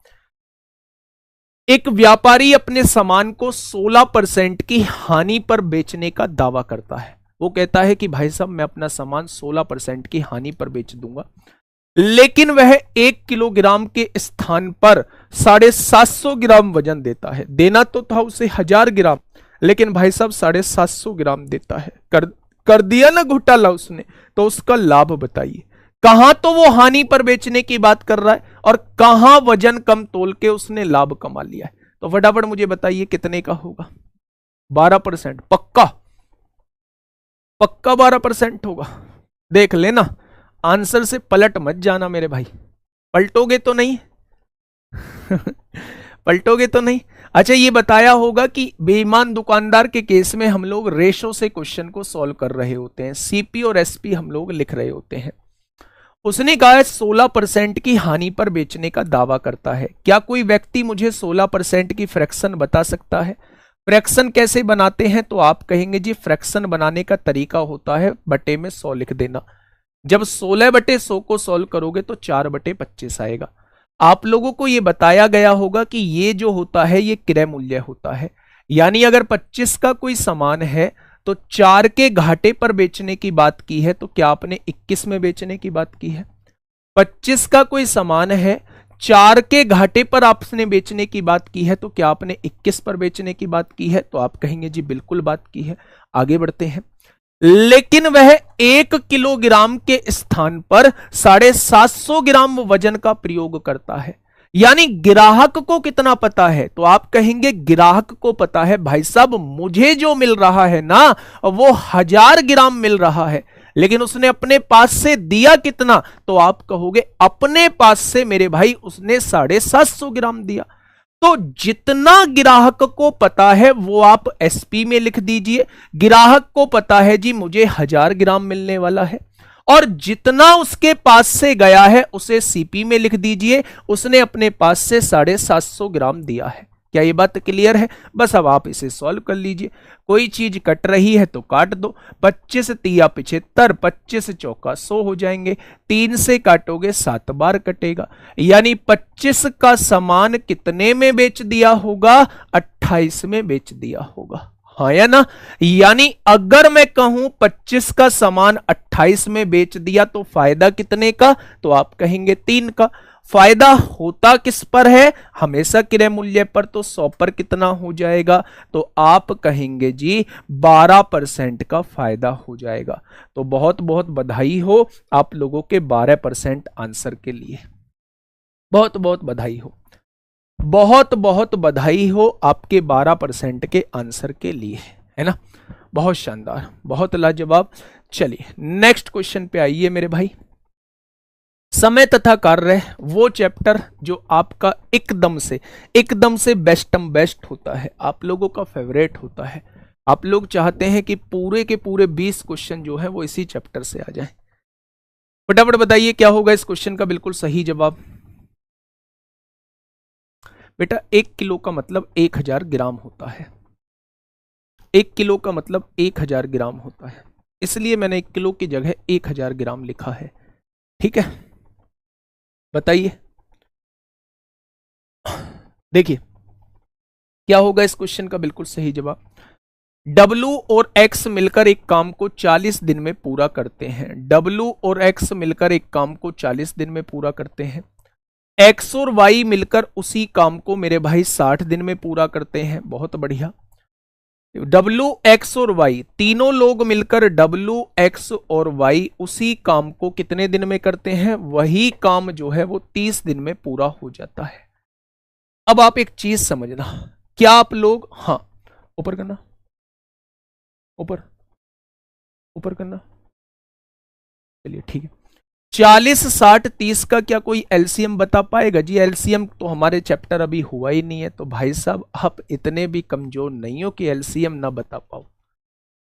एक व्यापारी अपने सामान को 16% की हानि पर बेचने का दावा करता है। वो कहता है कि भाई साहब मैं अपना सामान 16% की हानि पर बेच दूंगा, लेकिन वह 1 किलोग्राम के स्थान पर 750 ग्राम वजन देता है। देना तो था उसे 1000 ग्राम, लेकिन भाई साहब 750 ग्राम देता है। कर दिया ना घोटाला उसने। तो उसका लाभ बताइए। कहां तो वो हानि पर बेचने की बात कर रहा है और कहां वजन कम तोल के उसने लाभ कमा लिया है। तो फटाफट मुझे बताइए कितने का होगा? 12%। पक्का 12% होगा। देख लेना, आंसर से पलट मत जाना मेरे भाई। पलटोगे तो नहीं? पलटोगे तो नहीं? अच्छा, ये बताया होगा कि बेईमान दुकानदार के केस में हम लोग रेशो से क्वेश्चन को सॉल्व कर रहे होते हैं, सीपी और एसपी हम लोग लिख रहे होते हैं। उसने कहा है 16% की हानि पर बेचने का दावा करता है। क्या कोई व्यक्ति मुझे 16% की फ्रैक्शन बता सकता है? फ्रैक्शन कैसे बनाते हैं? तो आप कहेंगे जी फ्रैक्शन बनाने का तरीका होता है बटे में 100 लिख देना। जब 16/100 को सॉल्व करोगे तो 4/25 आएगा। आप लोगों को यह बताया गया होगा कि ये जो होता है ये क्रय मूल्य होता है, यानी अगर 25 का कोई सामान है तो 4 के घाटे पर बेचने की बात की है, तो क्या आपने 21 में बेचने की बात की है? 25 का कोई सामान है, 4 के घाटे पर आपने बेचने की बात की है, तो क्या आपने 21 पर बेचने की बात की है? तो आप कहेंगे जी बिल्कुल बात की है। आगे बढ़ते हैं। लेकिन वह 1 किलोग्राम के स्थान पर 750 ग्राम वजन का प्रयोग करता है, यानी ग्राहक को कितना पता है? तो आप कहेंगे ग्राहक को पता है भाई साहब मुझे जो मिल रहा है ना वो 1000 ग्राम मिल रहा है, लेकिन उसने अपने पास से दिया कितना? तो आप कहोगे अपने पास से मेरे भाई उसने 750 ग्राम दिया। तो जितना ग्राहक को पता है वो आप एसपी में लिख दीजिए। ग्राहक को पता है जी मुझे 1000 ग्राम मिलने वाला है, और जितना उसके पास से गया है उसे सीपी में लिख दीजिए, उसने अपने पास से 750 ग्राम दिया है। क्या ये बात क्लियर है? बस अब आप इसे सॉल्व कर लीजिए। कोई चीज कट रही है तो काट दो। 25 तिया 75, 25 चौका 100 हो जाएंगे। 3 से काटोगे 7 बार कटेगा, यानी 25 का सामान कितने में बेच दिया होगा? 28 में बेच दिया होगा, हाँ या ना? यानी अगर मैं कहूं 25 का सामान 28 में बेच दिया तो फायदा कितने का? तो आप कहेंगे 3 का। फायदा होता किस पर है? हमेशा क्रय मूल्य पर। तो 100 पर कितना हो जाएगा? तो आप कहेंगे जी 12% का फायदा हो जाएगा। तो बहुत बहुत बधाई हो आप लोगों के 12% आंसर के लिए। बहुत बहुत बधाई हो, बहुत बहुत बधाई हो आपके 12% के आंसर के लिए, है ना? बहुत शानदार, बहुत लाजवाब। चलिए नेक्स्ट क्वेश्चन पे आइए मेरे भाई। समय तथा कार्य, वो चैप्टर जो आपका एकदम से बेस्ट होता है, आप लोगों का फेवरेट होता है। आप लोग चाहते हैं कि पूरे के पूरे 20 क्वेश्चन जो है वो इसी चैप्टर से आ जाएं। फटाफट बताइए क्या होगा इस क्वेश्चन का बिल्कुल सही जवाब। बेटा 1 किलो का मतलब 1000 ग्राम होता है। 1 किलो का मतलब 1000 ग्राम होता है, इसलिए मैंने 1 किलो की जगह 1000 ग्राम लिखा है। ठीक है, बताइए देखिए क्या होगा इस क्वेश्चन का बिल्कुल सही जवाब। W और X मिलकर एक काम को 40 दिन में पूरा करते हैं। W और X मिलकर एक काम को 40 दिन में पूरा करते हैं। X और Y मिलकर उसी काम को मेरे भाई 60 दिन में पूरा करते हैं। बहुत बढ़िया। W, X और Y तीनों लोग मिलकर W, X और Y उसी काम को कितने दिन में करते हैं? वही काम जो है वो 30 दिन में पूरा हो जाता है। अब आप एक चीज समझना, क्या आप लोग, हाँ ऊपर करना, ऊपर ऊपर करना, चलिए ठीक है। 40, 60, 30 का क्या कोई एलसीएम बता पाएगा? जी एलसीएम तो हमारे चैप्टर अभी हुआ ही नहीं है। तो भाई साहब आप इतने भी कमजोर नहीं हो कि एलसीएम ना बता पाओ,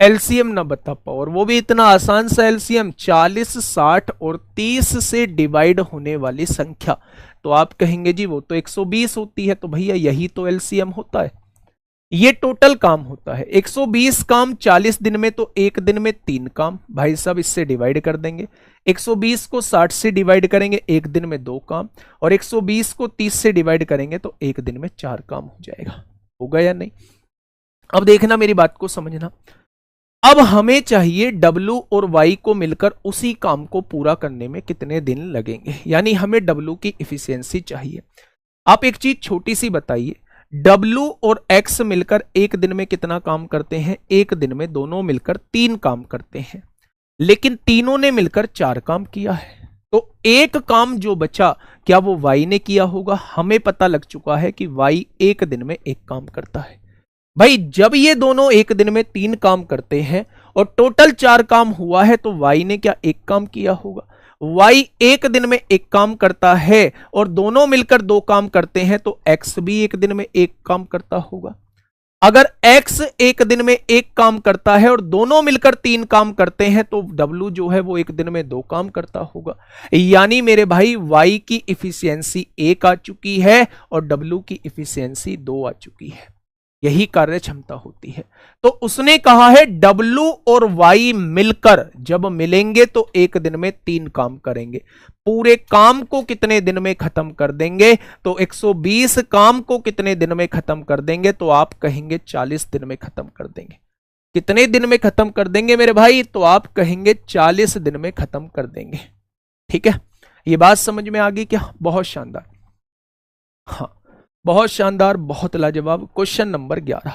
एलसीएम ना बता पाओ, और वो भी इतना आसान सा एलसीएम। 40, 60 और 30 से डिवाइड होने वाली संख्या, तो आप कहेंगे जी वो तो 120 होती है। तो भैया यही तो एलसीएम होता है, ये टोटल काम होता है। 120 काम 40 दिन में, तो एक दिन में 3 काम। भाई साहब इससे डिवाइड कर देंगे। 120 को 60 से डिवाइड करेंगे, एक दिन में 2 काम, और 120 को 30 से डिवाइड करेंगे तो एक दिन में 4 काम हो जाएगा। होगा या नहीं? अब देखना मेरी बात को समझना। अब हमें चाहिए W और Y को मिलकर उसी काम को पूरा करने में कितने दिन लगेंगे, यानी हमें W की इफिशियंसी चाहिए। आप एक चीज छोटी सी बताइए, W और X मिलकर एक दिन में कितना काम करते हैं? एक दिन में दोनों मिलकर 3 काम करते हैं, लेकिन तीनों ने मिलकर 4 काम किया है। तो एक काम जो बचा क्या वो Y ने किया होगा? हमें पता लग चुका है कि Y एक दिन में 1 काम करता है। भाई जब ये दोनों एक दिन में 3 काम करते हैं और टोटल 4 काम हुआ है, तो Y ने क्या 1 काम किया होगा? Y एक दिन में 1 काम करता है और दोनों मिलकर 2 काम करते हैं, तो X भी एक दिन में 1 काम करता होगा। अगर x एक दिन में एक काम करता है और दोनों मिलकर 3 काम करते हैं तो w जो है वो एक दिन में 2 काम करता होगा। यानी मेरे भाई y की इफिशियंसी 1 आ चुकी है और w की इफिशियंसी 2 आ चुकी है। यही कार्य क्षमता होती है। तो उसने कहा है W और Y मिलकर जब मिलेंगे तो एक दिन में 3 काम करेंगे। पूरे काम को कितने दिन में खत्म कर देंगे? तो 120 काम को कितने दिन में खत्म कर देंगे? तो आप कहेंगे 40 दिन में खत्म कर देंगे। कितने दिन में खत्म कर देंगे मेरे भाई? तो आप कहेंगे 40 दिन में खत्म कर देंगे। ठीक है, ये बात समझ में आ गई क्या? बहुत शानदार, हाँ बहुत शानदार, बहुत लाजवाब। क्वेश्चन नंबर 11,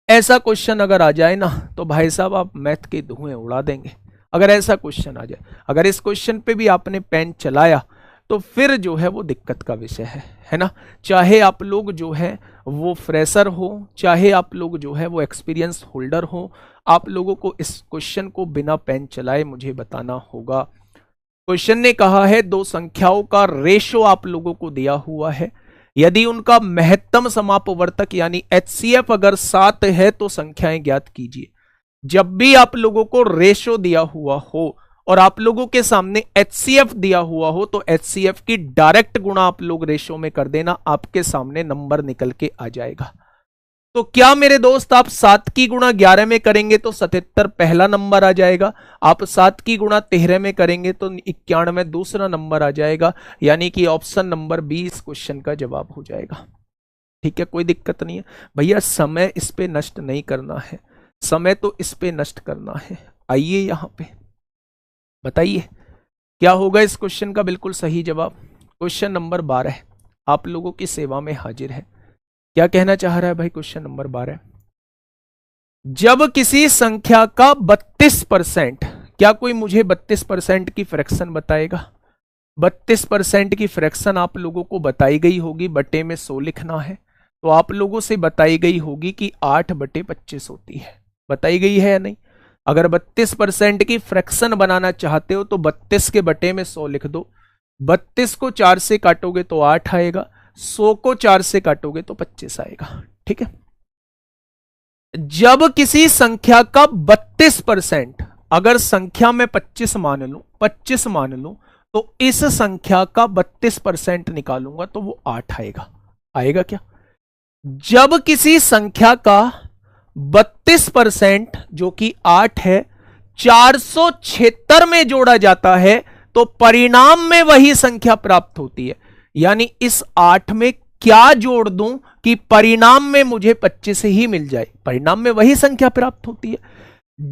ऐसा क्वेश्चन अगर आ जाए ना तो भाई साहब आप मैथ के धुएं उड़ा देंगे। अगर ऐसा क्वेश्चन आ जाए, अगर इस क्वेश्चन पे भी आपने पेन चलाया तो फिर जो है वो दिक्कत का विषय है ना। चाहे आप लोग जो है वो फ्रेशर हो, चाहे आप लोग जो है वो एक्सपीरियंस होल्डर हो, आप लोगों को इस क्वेश्चन को बिना पेन चलाए मुझे बताना होगा। क्वेश्चन ने कहा है दो संख्याओं का रेशो आप लोगों को दिया हुआ है, यदि उनका महत्तम समापवर्तक यानी HCF अगर 7 है तो संख्याएं ज्ञात कीजिए। जब भी आप लोगों को रेशो दिया हुआ हो और आप लोगों के सामने HCF दिया हुआ हो तो HCF की डायरेक्ट गुणा आप लोग रेशो में कर देना, आपके सामने नंबर निकल के आ जाएगा। तो क्या मेरे दोस्त आप 7 की गुणा 11 में करेंगे तो 77 पहला नंबर आ जाएगा, आप 7 की गुणा 13 में करेंगे तो 91 दूसरा नंबर आ जाएगा, यानी कि ऑप्शन नंबर 20 क्वेश्चन का जवाब हो जाएगा। ठीक है, कोई दिक्कत नहीं है भैया, समय इस पे नष्ट नहीं करना है, समय तो इस पे नष्ट करना है। आइए यहां पे बताइए क्या होगा इस क्वेश्चन का बिल्कुल सही जवाब। क्वेश्चन नंबर 12 आप लोगों की सेवा में हाजिर है। क्या कहना चाह रहा है भाई क्वेश्चन नंबर 12? जब किसी संख्या का 32%, क्या कोई मुझे 32% की फ्रैक्शन बताएगा? 32% की फ्रैक्शन आप लोगों को बताई गई होगी, बटे में 100 लिखना है, तो आप लोगों से बताई गई होगी कि 8/25 होती है। बताई गई है या नहीं? अगर 32% की फ्रैक्शन बनाना चाहते हो तो 32 के बटे में 100 लिख दो। 32 को 4 से काटोगे तो 8 आएगा, 100 को 4 से काटोगे तो 25 आएगा। ठीक है, जब किसी संख्या का 32%, अगर संख्या में 25 मान लूं तो इस संख्या का 32% निकालूंगा तो वो 8 आएगा। आएगा क्या? जब किसी संख्या का 32% जो कि 8 है 476 में जोड़ा जाता है तो परिणाम में वही संख्या प्राप्त होती है। यानी इस 8 में क्या जोड़ दूं कि परिणाम में मुझे 25 ही मिल जाए, परिणाम में वही संख्या प्राप्त होती है।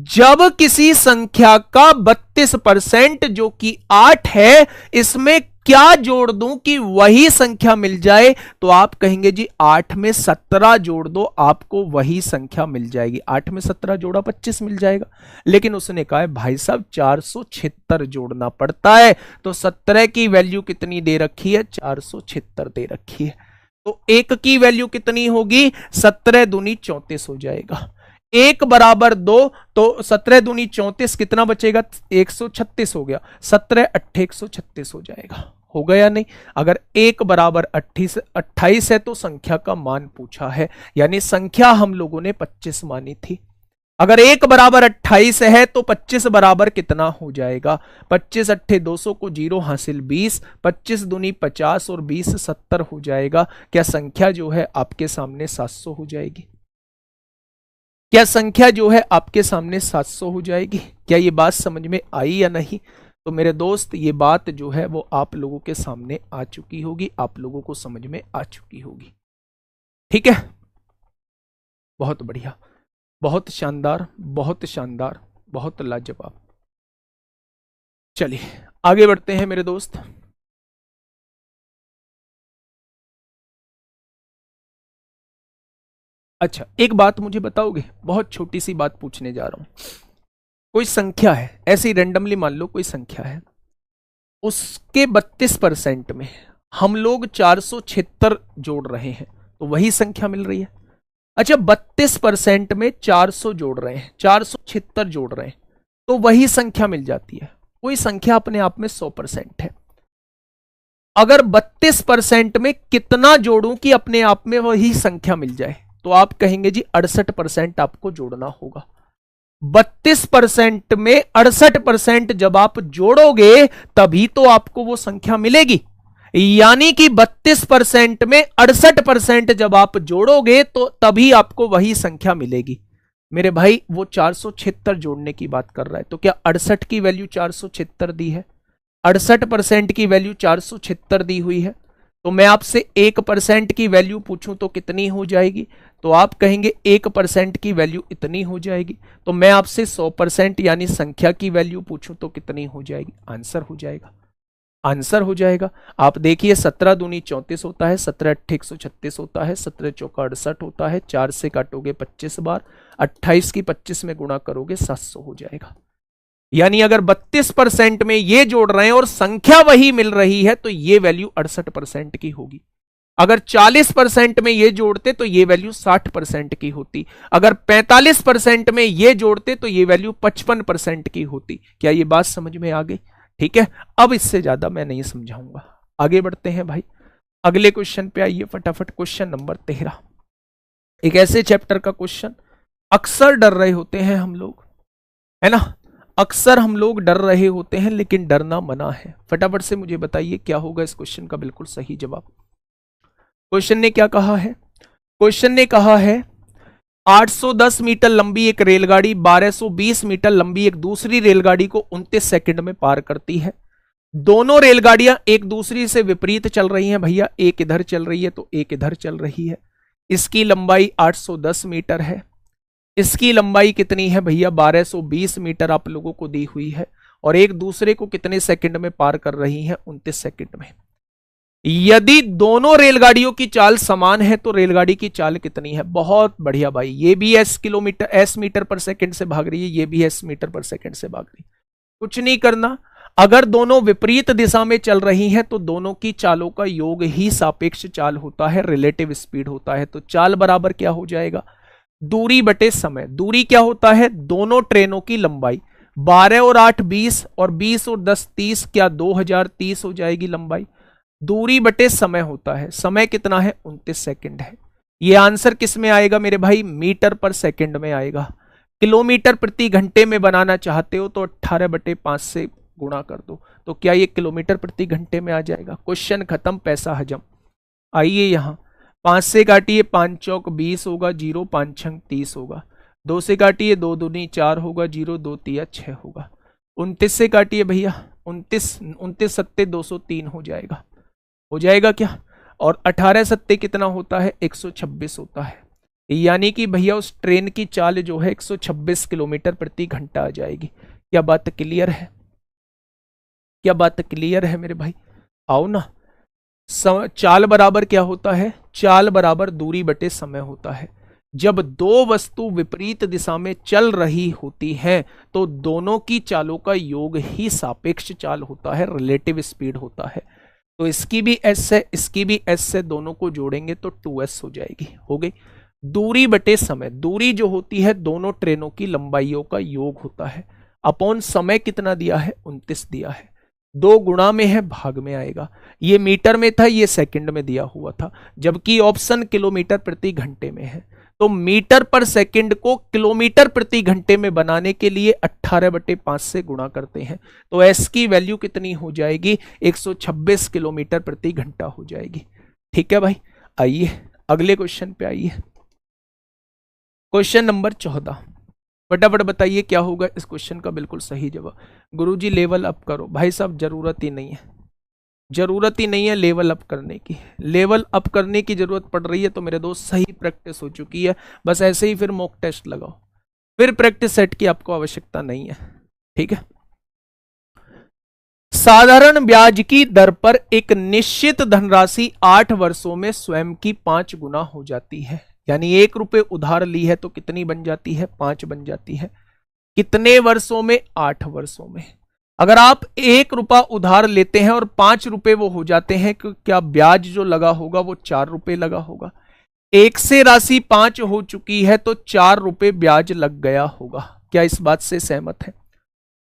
जब किसी संख्या का 32% जो कि 8 है इसमें क्या जोड़ दूं कि वही संख्या मिल जाए, तो आप कहेंगे जी 8 में 17 जोड़ दो, आपको वही संख्या मिल जाएगी। 8 में 17 जोड़ा 25 मिल जाएगा। लेकिन उसने कहा है भाई साहब 476 जोड़ना पड़ता है, तो 17 की वैल्यू कितनी दे रखी है? 476 दे रखी है। तो 1 की वैल्यू कितनी होगी? 17 दूनी 34 हो जाएगा। 1 बराबर 2, तो 17 दूनी 34, कितना बचेगा? 136 हो गया। 17 8 136 हो जाएगा। हो गया नहीं? अगर 1 बराबर 28 है तो संख्या का मान पूछा है, यानी संख्या हम लोगों ने 25 मानी थी। अगर 1 बराबर 28 है तो 25 बराबर कितना हो जाएगा? 25 8 200 को 0 हासिल 20, 25 दूनी 50 और 20 70 हो जाएगा। क्या संख्या जो है आपके सामने 700 हो जाएगी? क्या संख्या जो है आपके सामने 700 हो जाएगी? क्या ये बात समझ में आई या नहीं? तो मेरे दोस्त ये बात जो है वो आप लोगों के सामने आ चुकी होगी, आप लोगों को समझ में आ चुकी होगी। ठीक है, बहुत बढ़िया, बहुत शानदार, बहुत शानदार, बहुत लाजवाब। चलिए आगे बढ़ते हैं मेरे दोस्त। अच्छा एक बात मुझे बताओगे? बहुत छोटी सी बात पूछने जा रहा हूं। कोई संख्या है, ऐसी रैंडमली मान लो कोई संख्या है, उसके 32% में हम लोग 476 जोड़ रहे हैं तो वही संख्या मिल रही है। अच्छा 32% में 400 जोड़ रहे हैं, 476 जोड़ रहे हैं तो वही संख्या मिल जाती है। कोई संख्या अपने आप में 100% है, अगर 32% में कितना जोड़ूं कि अपने आप में वही संख्या मिल जाए, तो तो आप कहेंगे जी 68% आपको जोड़ना होगा। 32% में 68% जब आप जोड़ोगे तभी तो आपको वो संख्या मिलेगी। यानी कि 32% में 68% जब आप जोड़ोगे तो तभी आपको वही संख्या मिलेगी। मेरे भाई वो 476 जोड़ने की बात कर रहा है, तो क्या 68 की वैल्यू 476 दी है? 68% की वैल्यू 476 दी हुई है। तो मैं आपसे 1% की वैल्यू पूछूं तो कितनी हो जाएगी? तो आप कहेंगे 1% की वैल्यू इतनी हो जाएगी। तो मैं आपसे 100% यानी संख्या की वैल्यू पूछूं तो कितनी हो जाएगी? आंसर हो जाएगा, आंसर हो जाएगा। आप देखिए 17 दूनी 34 होता है, 17 अट्ठे 136 होता है, 17 चौका 68 होता है, 4 से काटोगे 25 बार, 28 की 25 में गुणा करोगे 700 हो जाएगा। यानी अगर 32% में ये जोड़ रहे हैं और संख्या वही मिल रही है तो ये वैल्यू 68% की होगी। अगर 40% में ये जोड़ते तो ये वैल्यू 60% की होती। अगर 45% में ये जोड़ते तो ये वैल्यू 55% की होती। क्या ये बात समझ में आ गई? ठीक है, अब इससे ज्यादा मैं नहीं समझाऊंगा, आगे बढ़ते हैं भाई। अगले क्वेश्चन पे आइए फटाफट। क्वेश्चन नंबर 13, एक ऐसे चैप्टर का क्वेश्चन, अक्सर डर रहे होते हैं हम लोग, है ना, अक्सर हम लोग डर रहे होते हैं लेकिन डरना मना है। फटाफट से मुझे बताइए क्या होगा इस क्वेश्चन का बिल्कुल सही जवाब। क्वेश्चन ने क्या कहा है? क्वेश्चन ने कहा है 810 मीटर लंबी एक रेलगाड़ी 1220 मीटर लंबी एक दूसरी रेलगाड़ी को 29 सेकंड में पार करती है। दोनों रेलगाड़ियां एक दूसरी से विपरीत चल रही हैं भैया, एक इधर चल रही है तो एक इधर चल रही है। इसकी लंबाई 810 मीटर है, इसकी लंबाई कितनी है भैया? 1220 मीटर आप लोगों को दी हुई है, और एक दूसरे को कितने सेकंड में पार कर रही हैं? 29 सेकंड में। यदि दोनों रेलगाड़ियों की चाल समान है तो रेलगाड़ी की चाल कितनी है? बहुत बढ़िया भाई, ये भी एस मीटर पर सेकंड से भाग रही है, ये भी एस मीटर पर सेकंड से भाग रही है। कुछ नहीं करना, अगर दोनों विपरीत दिशा में चल रही हैं तो दोनों की चालों का योग ही सापेक्ष चाल होता है, रिलेटिव स्पीड होता है। तो चाल बराबर क्या हो जाएगा? दूरी बटे समय। दूरी क्या होता है? दोनों ट्रेनों की लंबाई। 12 और 8 20 और 20 और 10 30, क्या 2030 हो जाएगी लंबाई। दूरी बटे समय होता है, समय कितना है? 29 सेकंड है। ये आंसर किस में आएगा मेरे भाई? मीटर पर सेकंड में आएगा। किलोमीटर प्रति घंटे में बनाना चाहते हो तो 18/5 से गुणा कर दो, तो क्या ये किलोमीटर प्रति घंटे में आ जाएगा? क्वेश्चन खत्म, पैसा हजम। आइए यहां 5 से काटिए, 5 चौक 20 होगा, 0 5 छंग 30 होगा। 2 से काटिए, 2 दूनी 4 होगा, 0 2 तिया 6 होगा। 29 से काटिए भैया, 29 सत्ते 203 हो जाएगा, हो जाएगा क्या? और 18 सत्ते कितना होता है? 126 होता है। यानी कि भैया उस ट्रेन की चाल जो है 126 किलोमीटर प्रति घंटा आ जाएगी। क्या बात क्लियर है? क्या बात क्लियर है मेरे भाई? आओ ना, चाल बराबर क्या होता है? चाल बराबर दूरी बटे समय होता है। जब दो वस्तु विपरीत दिशा में चल रही होती हैं तो दोनों की चालों का योग ही सापेक्ष चाल होता है, रिलेटिव स्पीड होता है। तो इसकी भी एस है, इसकी भी एस है, दोनों को जोड़ेंगे तो 2s हो जाएगी, हो गई। दूरी बटे समय, दूरी जो होती है दोनों ट्रेनों की लंबाइयों का योग होता है, अपॉन समय कितना दिया है? 29 दिया है। 2 गुणा में है, भाग में आएगा। ये मीटर में था, ये सेकंड में दिया हुआ था, जबकि ऑप्शन किलोमीटर प्रति घंटे में है। तो मीटर पर सेकंड को किलोमीटर प्रति घंटे में बनाने के लिए 18/5 से गुणा करते हैं, तो एस की वैल्यू कितनी हो जाएगी? 126 किलोमीटर प्रति घंटा हो जाएगी। ठीक है भाई, आइए अगले क्वेश्चन पे आइए। क्वेश्चन नंबर 14, फटाफट बताइए क्या होगा इस क्वेश्चन का बिल्कुल सही जवाब। गुरुजी लेवल अप करो। भाई साहब जरूरत ही नहीं है, जरूरत ही नहीं है लेवल अप करने की। लेवल अप करने की जरूरत पड़ रही है तो मेरे दोस्त सही प्रैक्टिस हो चुकी है, बस ऐसे ही फिर मॉक टेस्ट लगाओ, फिर प्रैक्टिस सेट की आपको आवश्यकता नहीं है। ठीक है, साधारण ब्याज की दर पर एक निश्चित धनराशि 8 वर्षों में स्वयं की 5 गुना हो जाती है। यानी 1 रुपए उधार ली है तो कितनी बन जाती है? 5 बन जाती है। कितने वर्षों में? 8 वर्षों में। अगर आप 1 रुपया उधार लेते हैं और 5 रुपए वो हो जाते हैं, क्या ब्याज जो लगा होगा वो 4 रुपए लगा होगा? 1 से राशि 5 हो चुकी है तो 4 रुपए ब्याज लग गया होगा। क्या इस बात से सहमत है?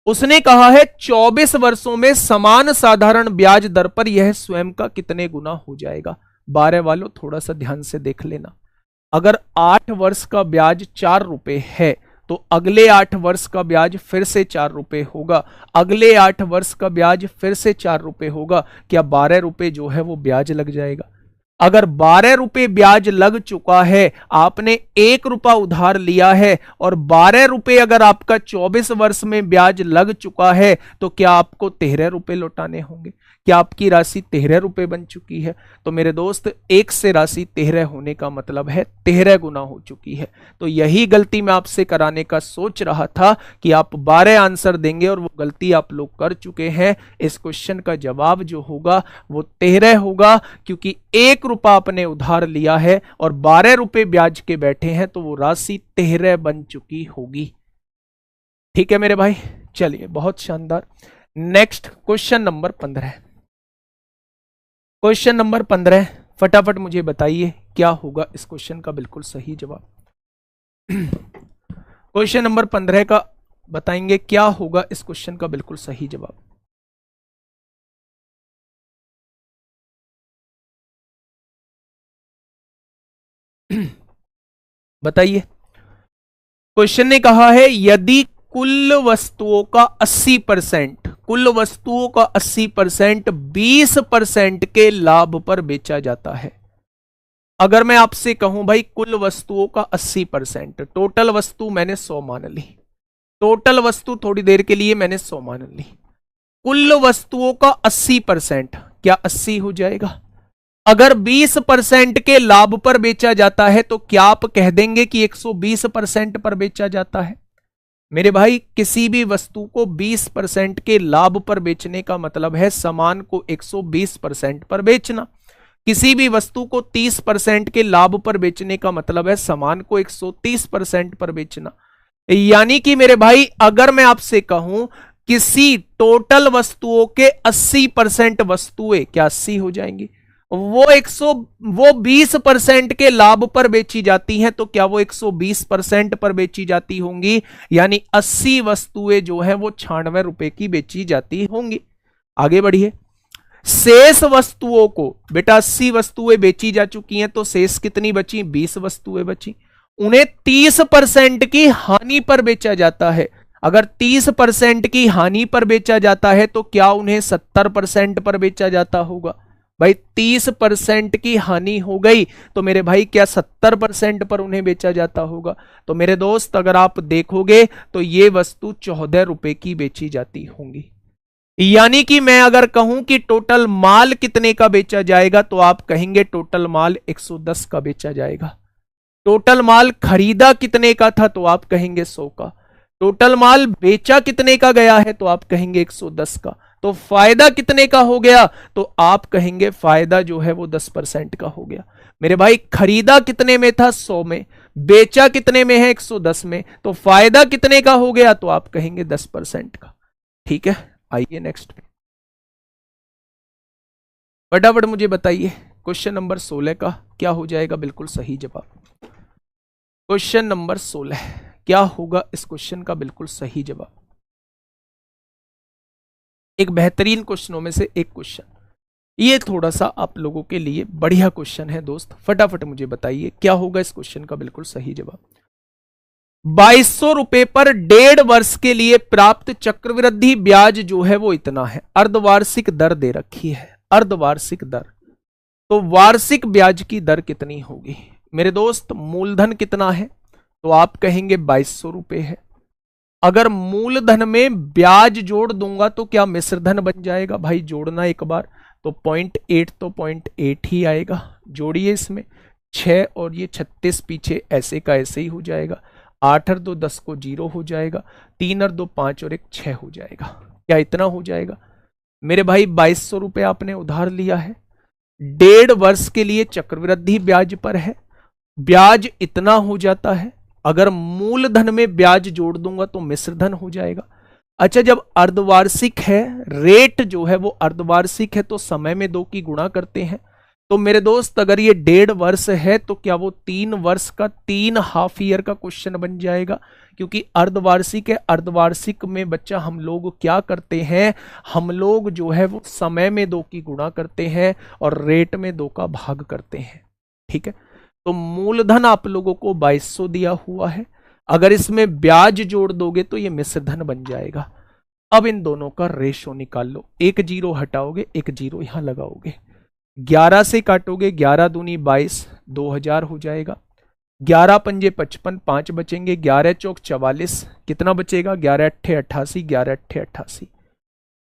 उसने कहा है 24 वर्षों में समान साधारण ब्याज दर पर यह स्वयं का कितने गुना हो जाएगा? 12 वालों थोड़ा सा ध्यान से देख लेना। अगर 8 वर्ष का ब्याज 4 रुपए है तो अगले 8 वर्ष का ब्याज फिर से 4 रुपए होगा, अगले 8 वर्ष का ब्याज फिर से 4 रुपए होगा। क्या 12 रुपए जो है वो ब्याज लग जाएगा? अगर 12 रुपए ब्याज लग चुका है, आपने 1 रुपया उधार लिया है और 12 रुपए अगर आपका 24 वर्ष में ब्याज लग चुका है, तो क्या आपको 13 रुपए लौटाने होंगे? क्या आपकी राशि 13 रुपए बन चुकी है? तो मेरे दोस्त, 1 से राशि 13 होने का मतलब है 13 गुना हो चुकी है। तो यही गलती मैं आपसे कराने का सोच रहा था कि आप 12 आंसर देंगे और वो गलती आप लोग कर चुके हैं। इस क्वेश्चन का जवाब जो होगा वो 13 होगा, क्योंकि 1 रुपया आपने उधार लिया है और 12 रुपए ब्याज के बैठे हैं, तो वो राशि 13 बन चुकी होगी। ठीक है मेरे भाई, चलिए बहुत शानदार। Next question number 15। Question number 15, फटाफट मुझे बताइए क्या होगा इस क्वेश्चन का बिल्कुल सही जवाब। क्वेश्चन नंबर 15 का बताएंगे क्या होगा इस क्वेश्चन का बिल्कुल सही जवाब। बताइए। क्वेश्चन ने कहा है यदि कुल वस्तुओं का 80%, कुल वस्तुओं का 80% 20% के लाभ पर बेचा जाता है। अगर मैं आपसे कहूं भाई कुल वस्तुओं का 80%, टोटल वस्तु मैंने 100 मान ली, टोटल वस्तु थोड़ी देर के लिए मैंने 100 मान ली, कुल वस्तुओं का 80%, क्या 80 हो जाएगा? अगर 20% के लाभ पर बेचा जाता है तो क्या आप कह देंगे कि 120% पर बेचा जाता है? मेरे भाई, किसी भी वस्तु को 20% के लाभ पर बेचने का मतलब है सामान को 120% पर बेचना। किसी भी वस्तु को 30% के लाभ पर बेचने का मतलब है सामान को 130% पर बेचना। यानी कि मेरे भाई, अगर मैं आपसे कहूं किसी टोटल वस्तुओं के 80% वस्तुएं, क्या 80 हो जाएंगी? वो 20% के लाभ पर बेची जाती हैं, तो क्या वो 120% पर बेची जाती होंगी? यानी 80 वस्तुएं जो है वो 96 रुपए की बेची जाती होंगी। आगे बढ़िए। शेष वस्तुओं को, बेटा 80 वस्तुएं बेची जा चुकी हैं, तो शेष कितनी बची? 20 वस्तुएं बची। उन्हें 30% की हानि पर बेचा जाता है। अगर 30% की हानि पर बेचा जाता है तो क्या उन्हें 70% पर बेचा जाता होगा? भाई 30% की हानि हो गई तो मेरे भाई क्या 70% पर उन्हें बेचा जाता होगा? तो मेरे दोस्त, अगर आप देखोगे तो ये वस्तु 14 रुपए की बेची जाती होंगी। यानी कि मैं अगर कहूं कि टोटल माल कितने का बेचा जाएगा, तो आप कहेंगे टोटल माल 110 का बेचा जाएगा। टोटल माल खरीदा कितने का था, तो आप कहेंगे 100 का। टोटल माल बेचा कितने का गया है, तो आप कहेंगे 110 का। तो फायदा कितने का हो गया, तो आप कहेंगे फायदा जो है वो 10% का हो गया। मेरे भाई, खरीदा कितने में था? 100 में। बेचा कितने में है? 110 में। तो फायदा कितने का हो गया, तो आप कहेंगे 10% का। ठीक है, आइए नेक्स्ट पे फटाफट मुझे बताइए क्वेश्चन नंबर 16 का क्या हो जाएगा बिल्कुल सही जवाब। क्वेश्चन नंबर 16 क्या होगा इस क्वेश्चन का बिल्कुल सही जवाब। एक बेहतरीन क्वेश्चनों में से एक क्वेश्चन, ये थोड़ा सा आप लोगों के लिए बढ़िया क्वेश्चन है दोस्त। फटाफट मुझे बताइए क्या होगा इस क्वेश्चन का बिल्कुल सही जवाब। 2200 रुपए पर 1.5 वर्ष के लिए प्राप्त चक्रवृद्धि ब्याज जो है वो इतना है। अर्धवार्षिक दर दे रखी है, अर्धवार्षिक दर। तो वार्षिक ब्याज की दर कितनी होगी? मेरे दोस्त, मूलधन कितना है, तो आप कहेंगे 2200 रुपए है। अगर मूलधन में ब्याज जोड़ दूंगा तो क्या मिश्रधन बन जाएगा? भाई जोड़ना एक बार, तो 0.8 तो 0.8 ही आएगा। जोड़िए इसमें 6 और ये 36 पीछे ऐसे का ऐसे ही हो जाएगा। 8 और 2 10 को 0 हो जाएगा। 3 और 2 5 और 1 6 हो जाएगा। क्या इतना हो जाएगा? मेरे भाई 2200 रुपए आपने उधार लिया है, 1.5 वर्ष के लिए चक्रवृद्धि ब्याज पर है, ब्याज इतना हो जाता है। अगर मूलधन में ब्याज जोड़ दूंगा तो मिश्रधन हो जाएगा। अच्छा, जब अर्धवार्षिक है, रेट जो है वो अर्धवार्षिक है, तो समय में 2 की गुणा करते हैं। तो मेरे दोस्त, अगर ये 1.5 वर्ष है तो क्या वो 3 वर्ष का 3 हाफ ईयर का क्वेश्चन बन जाएगा? क्योंकि अर्धवार्षिक है। अर्धवार्षिक में बच्चा हम लोग क्या करते हैं, हम लोग जो है वो समय में 2 की गुणा करते हैं और रेट में 2 का भाग करते हैं। ठीक है, तो मूलधन आप लोगों को 2200 दिया हुआ है। अगर इसमें ब्याज जोड़ दोगे तो ये मिश्रधन बन जाएगा। अब इन दोनों का रेशो निकाल लो। एक जीरो हटाओगे, एक जीरो यहां लगाओगे, 11 से काटोगे, 11 दूनी 22, 2000 हो जाएगा। 11 पंजे 55, 5 बचेंगे, 11 चौक 44, कितना बचेगा, 11 अट्ठे 88, 11 अट्ठे 88।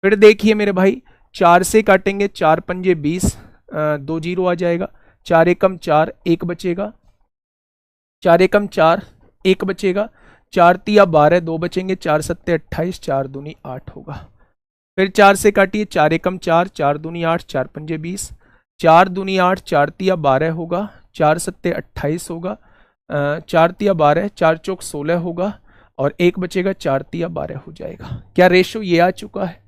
फिर देखिए मेरे भाई, 4 से काटेंगे, 4 पंजे 20, 2 जीरो आ जाएगा, 4 एकम 4, 1 बचेगा, 4 एकम 4, 1 बचेगा, 4 तिया 12, 2 बचेंगे, 4 सत्ते 28, 4 दूनी 8 होगा। फिर 4 से काटिए, 4 एकम 4, 4 दूनी 8, 4 पंजे 20, 4 दूनी 8, 4 तिया 12 होगा, 4 सत्ते 28 होगा, 4 तिया 12, 4 चौक 16 होगा, और 1 बचेगा, 4 तिया 12 हो जाएगा। क्या रेशो ये आ चुका है?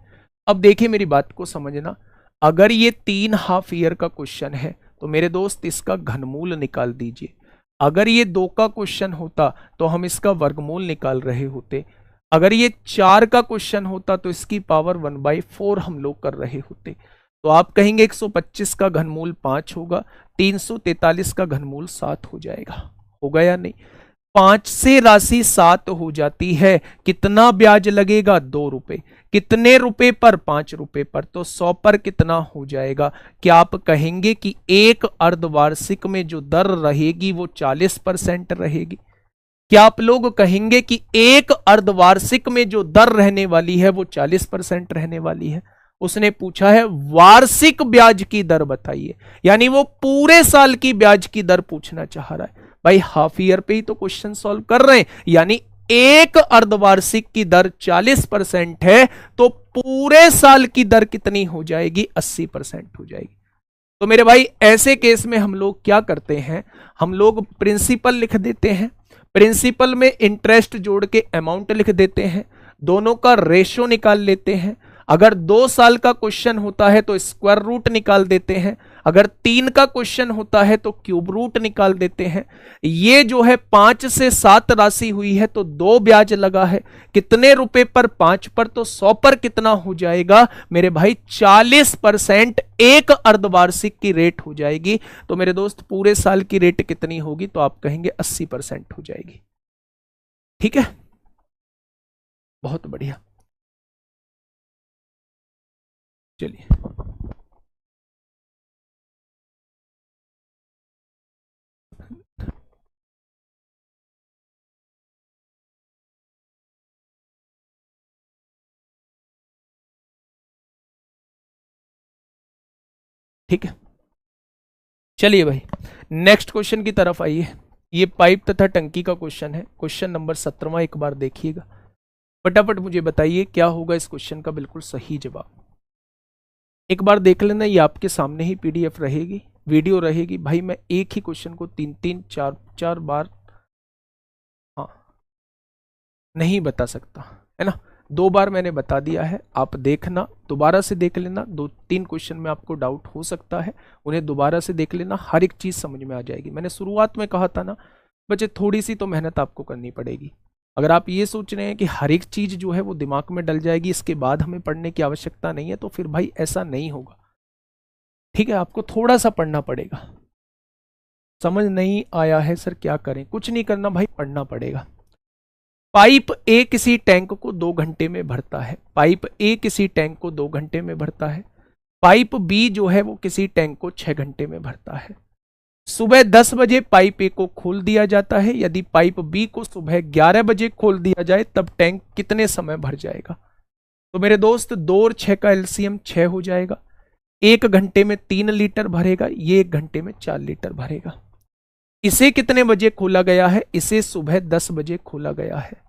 अब देखिए मेरी बात को समझना, अगर ये 3 हाफ ईयर का क्वेश्चन है तो मेरे दोस्त इसका घनमूल निकाल दीजिए। अगर ये 2 का क्वेश्चन होता तो हम इसका वर्गमूल निकाल रहे होते। अगर ये 4 का क्वेश्चन होता तो इसकी पावर 1/4 हम लोग कर रहे होते। तो आप कहेंगे 125 का घनमूल 5 होगा, 343 का घनमूल 7 हो जाएगा। होगा या नहीं? 5 से राशि 7 हो जाती है, कितना ब्याज लगेगा, 2 रुपए। कितने रुपए पर? 5 रुपए पर। तो 100 पर कितना हो जाएगा? क्या आप कहेंगे कि एक अर्धवार्षिक में जो दर रहेगी वो 40% रहेगी? क्या आप लोग कहेंगे कि एक अर्धवार्षिक में जो दर रहने वाली है वो 40% रहने वाली है? उसने पूछा है वार्षिक ब्याज की दर बताइए, यानी वो पूरे साल की ब्याज की दर पूछना चाह रहा है। भाई हाफ ईयर पे ही तो क्वेश्चन सॉल्व कर रहे हैं, यानी एक अर्धवार्षिक की दर 40% है तो पूरे साल की दर कितनी हो जाएगी? 80% हो जाएगी। तो मेरे भाई ऐसे केस में हम लोग क्या करते हैं, हम लोग प्रिंसिपल लिख देते हैं, प्रिंसिपल में इंटरेस्ट जोड़ के अमाउंट लिख देते हैं, दोनों का रेशो निकाल लेते हैं। अगर 2 साल का क्वेश्चन होता है तो स्क्वायर रूट निकाल देते हैं, अगर 3 का क्वेश्चन होता है तो क्यूब रूट निकाल देते हैं। ये जो है 5 से 7 राशि हुई है तो 2 ब्याज लगा है, कितने रुपए पर? 5 पर। तो 100 पर कितना हो जाएगा मेरे भाई? 40% एक अर्धवार्षिक की रेट हो जाएगी। तो मेरे दोस्त पूरे साल की रेट कितनी होगी? तो आप कहेंगे 80% हो जाएगी। ठीक है, बहुत बढ़िया। चलिए ठीक है, चलिए भाई नेक्स्ट क्वेश्चन की तरफ आइए। ये पाइप तथा टंकी का क्वेश्चन है, क्वेश्चन नंबर 17। एक बार देखिएगा, फटाफट मुझे बताइए क्या होगा इस क्वेश्चन का बिल्कुल सही जवाब। एक बार देख लेना, ये आपके सामने ही पीडीएफ रहेगी, वीडियो रहेगी। भाई मैं एक ही क्वेश्चन को 3-3, 4-4 बार हाँ नहीं बता सकता, है ना। 2 बार मैंने बता दिया है, आप देखना, दोबारा से देख लेना। 2-3 क्वेश्चन में आपको डाउट हो सकता है, उन्हें दोबारा से देख लेना, हर एक चीज समझ में आ जाएगी। मैंने शुरुआत में कहा था ना बच्चे, थोड़ी सी तो मेहनत आपको करनी पड़ेगी। अगर आप ये सोच रहे हैं कि हर एक चीज जो है वो दिमाग में डल जाएगी, इसके बाद हमें पढ़ने की आवश्यकता नहीं है, तो फिर भाई ऐसा नहीं होगा। ठीक है, आपको थोड़ा सा पढ़ना पड़ेगा। समझ नहीं आया है सर क्या करें? कुछ नहीं करना भाई, पढ़ना पड़ेगा। पाइप ए किसी टैंक को 2 घंटे में भरता है। पाइप ए किसी टैंक को 2 घंटे में भरता है। पाइप बी जो है वो किसी टैंक को 6 घंटे में भरता है। सुबह 10 बजे पाइप ए को खोल दिया जाता है। यदि पाइप बी को सुबह 11 बजे खोल दिया जाए तब टैंक कितने समय भर जाएगा? तो मेरे दोस्त 2 और 6 का एलसीएम 6 हो जाएगा। 1 घंटे में 3 लीटर भरेगा, ये 1 घंटे में 4 लीटर भरेगा। इसे कितने बजे खोला गया है? इसे सुबह 10 बजे खोला गया है।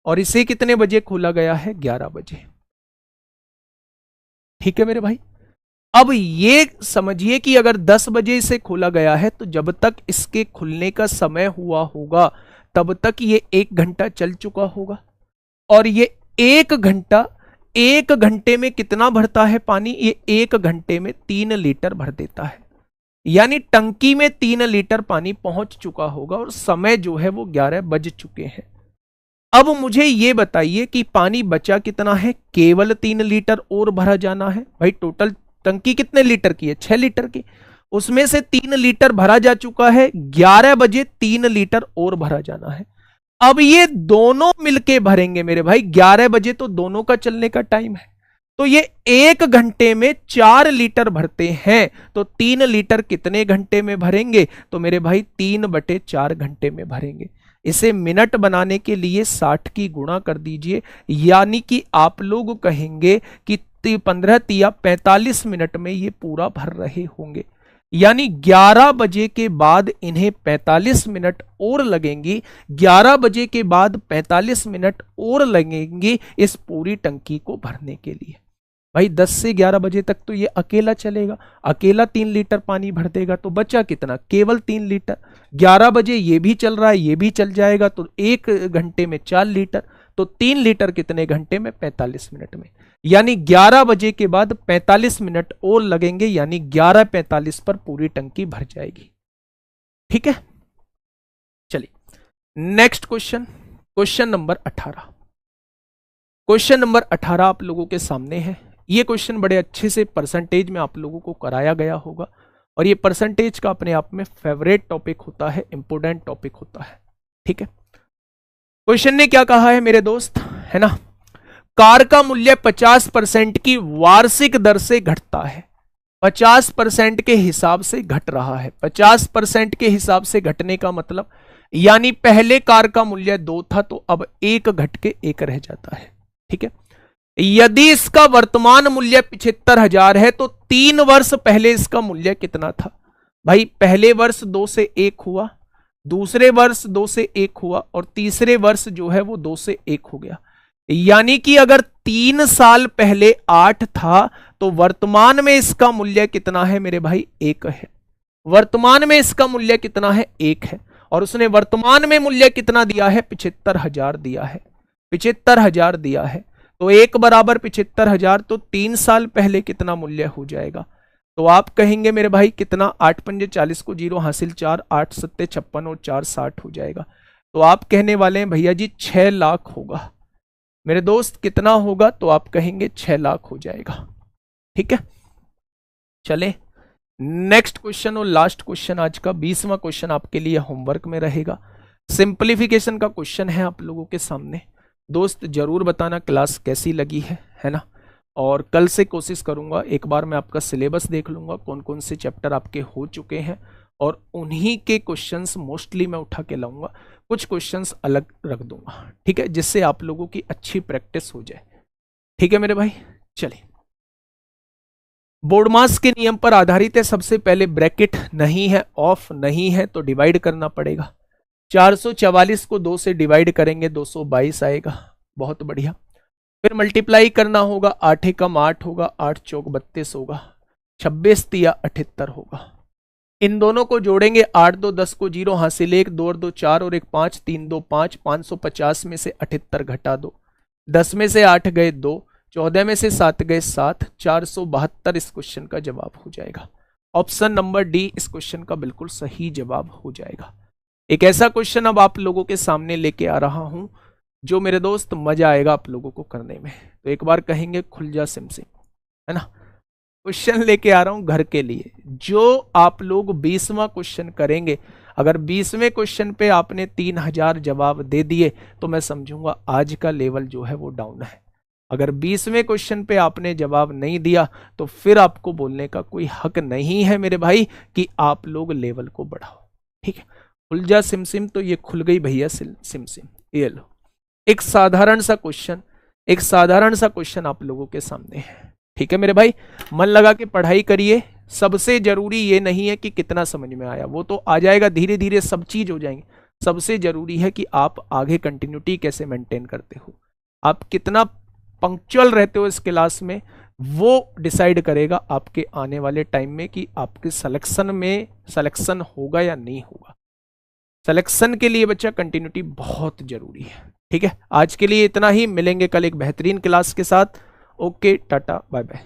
और इसे कितने बजे खोला गया है? 11 बजे। ठीक है मेरे भाई, अब ये समझिए कि अगर 10 बजे इसे खोला गया है तो जब तक इसके खुलने का समय हुआ होगा तब तक ये 1 घंटा चल चुका होगा। और ये 1 घंटा, 1 घंटे में कितना भरता है पानी? ये 1 घंटे में 3 लीटर भर देता है, यानी टंकी में 3 लीटर पानी पहुंच चुका होगा और समय जो है वो 11 बज चुके हैं। अब मुझे ये बताइए कि पानी बचा कितना है? केवल 3 लीटर और भरा जाना है। भाई टोटल टंकी कितने लीटर की है? 6 लीटर की। उसमें से 3 लीटर भरा जा चुका है, 11 बजे 3 लीटर और भरा जाना है। अब ये दोनों मिलके भरेंगे मेरे भाई, 11 बजे तो दोनों का चलने का टाइम है, तो ये 1 घंटे में 4 लीटर भरते हैं, तो 3 लीटर कितने घंटे में भरेंगे? तो मेरे भाई 3/4 घंटे में भरेंगे। इसे मिनट बनाने के लिए 60 की गुणा कर दीजिए, यानी कि आप लोग कहेंगे कि 15 तिया 45 मिनट में ये पूरा भर रहे होंगे। यानी 11 बजे के बाद इन्हें 45 मिनट और लगेंगी, 11 बजे के बाद 45 मिनट और लगेंगी इस पूरी टंकी को भरने के लिए। भाई 10 से 11 बजे तक तो ये अकेला चलेगा, अकेला 3 लीटर पानी भर देगा, तो बचा कितना? केवल 3 लीटर। 11 बजे ये भी चल रहा है, ये भी चल जाएगा, तो 1 घंटे में 4 लीटर, तो 3 लीटर कितने घंटे में? 45 मिनट में। यानी 11 बजे के बाद 45 मिनट और लगेंगे, यानी 11:45 पर पूरी टंकी भर जाएगी। ठीक है, चलिए next question, question number 18। Question number 18 आप लोगों के सामने है। ये क्वेश्चन बड़े अच्छे से परसेंटेज में आप लोगों को कराया गया होगा, और ये परसेंटेज का अपने आप में फेवरेट टॉपिक होता है, इंपोर्टेंट टॉपिक होता है। ठीक है, क्वेश्चन ने क्या कहा है मेरे दोस्त, है ना, कार का मूल्य 50% की वार्षिक दर से घटता है। 50% के हिसाब से घट रहा है। 50% के हिसाब से घटने का मतलब, यानी पहले कार का मूल्य 2 था, तो अब 1 घट के 1 रह जाता है। ठीक है, यदि इसका वर्तमान मूल्य 75,000 है, तो 3 वर्ष पहले इसका मूल्य कितना था? भाई पहले वर्ष 2 से 1 हुआ, दूसरे वर्ष 2 से 1 हुआ, और तीसरे वर्ष जो है वो 2 से 1 हो गया। यानी कि अगर 3 साल पहले 8 था, तो वर्तमान में इसका मूल्य कितना है मेरे भाई? 1 है। वर्तमान में इसका मूल्य कितना है? 1 है। और उसने वर्तमान में मूल्य कितना दिया है? 75,000 दिया है। 75,000 दिया है, तो 1 बराबर 75,000, तो 3 साल पहले कितना मूल्य हो जाएगा? तो आप कहेंगे मेरे भाई कितना? 8 पंजे 40 को 0 हासिल 4, 8 सत्ते 56 और 4 60 हो जाएगा। तो आप कहने वाले हैं भैया जी 6 लाख होगा। मेरे दोस्त कितना होगा? तो आप कहेंगे 6 लाख हो जाएगा। ठीक है, चले नेक्स्ट क्वेश्चन और लास्ट क्वेश्चन, आज का 20वां क्वेश्चन आपके लिए होमवर्क में रहेगा। सिंप्लीफिकेशन का क्वेश्चन है आप लोगों के सामने। दोस्त जरूर बताना क्लास कैसी लगी है ना, और कल से कोशिश करूंगा, एक बार मैं आपका सिलेबस देख लूंगा कौन कौन से चैप्टर आपके हो चुके हैं, और उन्हीं के क्वेश्चंस मोस्टली मैं उठा के लाऊंगा, कुछ क्वेश्चंस अलग रख दूंगा। ठीक है, जिससे आप लोगों की अच्छी प्रैक्टिस हो जाए। ठीक है मेरे भाई, चलिए बोर्ड मास के नियम पर आधारित है। सबसे पहले ब्रैकेट नहीं है, ऑफ नहीं है, तो डिवाइड करना पड़ेगा। 444 को 2 से डिवाइड करेंगे, 222 आएगा। बहुत बढ़िया। फिर मल्टीप्लाई करना होगा, 8 एकम 8 होगा, 8 चौक 32 होगा, 26 तिया 78 होगा। इन दोनों को जोड़ेंगे, 8 2 10 को 0 हासिल 1, 2 और 2 4 और 1 5, 3 2 5, 550 में से 78 घटा दो, 10 में से 8 गए 2, 14 में से 7 गए 7, 472 इस क्वेश्चन का जवाब हो जाएगा। ऑप्शन नंबर डी इस क्वेश्चन का बिल्कुल सही जवाब हो जाएगा। एक ऐसा क्वेश्चन अब आप लोगों के सामने लेके आ रहा हूं जो मेरे दोस्त मजा आएगा आप लोगों को करने में। तो एक बार कहेंगे खुल जा सिमसिम, है ना। क्वेश्चन लेके आ रहा हूं घर के लिए, जो आप लोग 20वां क्वेश्चन करेंगे, अगर 20वें क्वेश्चन पे आपने 3000 जवाब दे दिए तो मैं समझूंगा आज का लेवल जो है वो डाउन है। अगर 20वें क्वेश्चन पे आपने जवाब नहीं दिया तो फिर आपको बोलने का कोई हक नहीं है मेरे भाई कि आप लोग लेवल को बढ़ाओ। ठीक है, खुल जा सिमसिम, तो ये खुल गई भैया सिमसिम। ये लो एक साधारण सा क्वेश्चन, एक साधारण सा क्वेश्चन आप लोगों के सामने है। ठीक है मेरे भाई, मन लगा के पढ़ाई करिए। सबसे जरूरी ये नहीं है कि कितना समझ में आया, वो तो आ जाएगा, धीरे धीरे सब चीज हो जाएंगे। सबसे जरूरी है कि आप आगे कंटिन्यूटी कैसे मेंटेन करते हो, आप कितना पंक्चुअल रहते हो इस क्लास में, वो डिसाइड करेगा आपके आने वाले टाइम में कि आपके सिलेक्शन में सिलेक्शन होगा या नहीं होगा। सिलेक्शन के लिए बच्चा कंटिन्यूटी बहुत जरूरी है। ठीक है, आज के लिए इतना ही, मिलेंगे कल एक बेहतरीन क्लास के साथ। Okay, tata bye bye.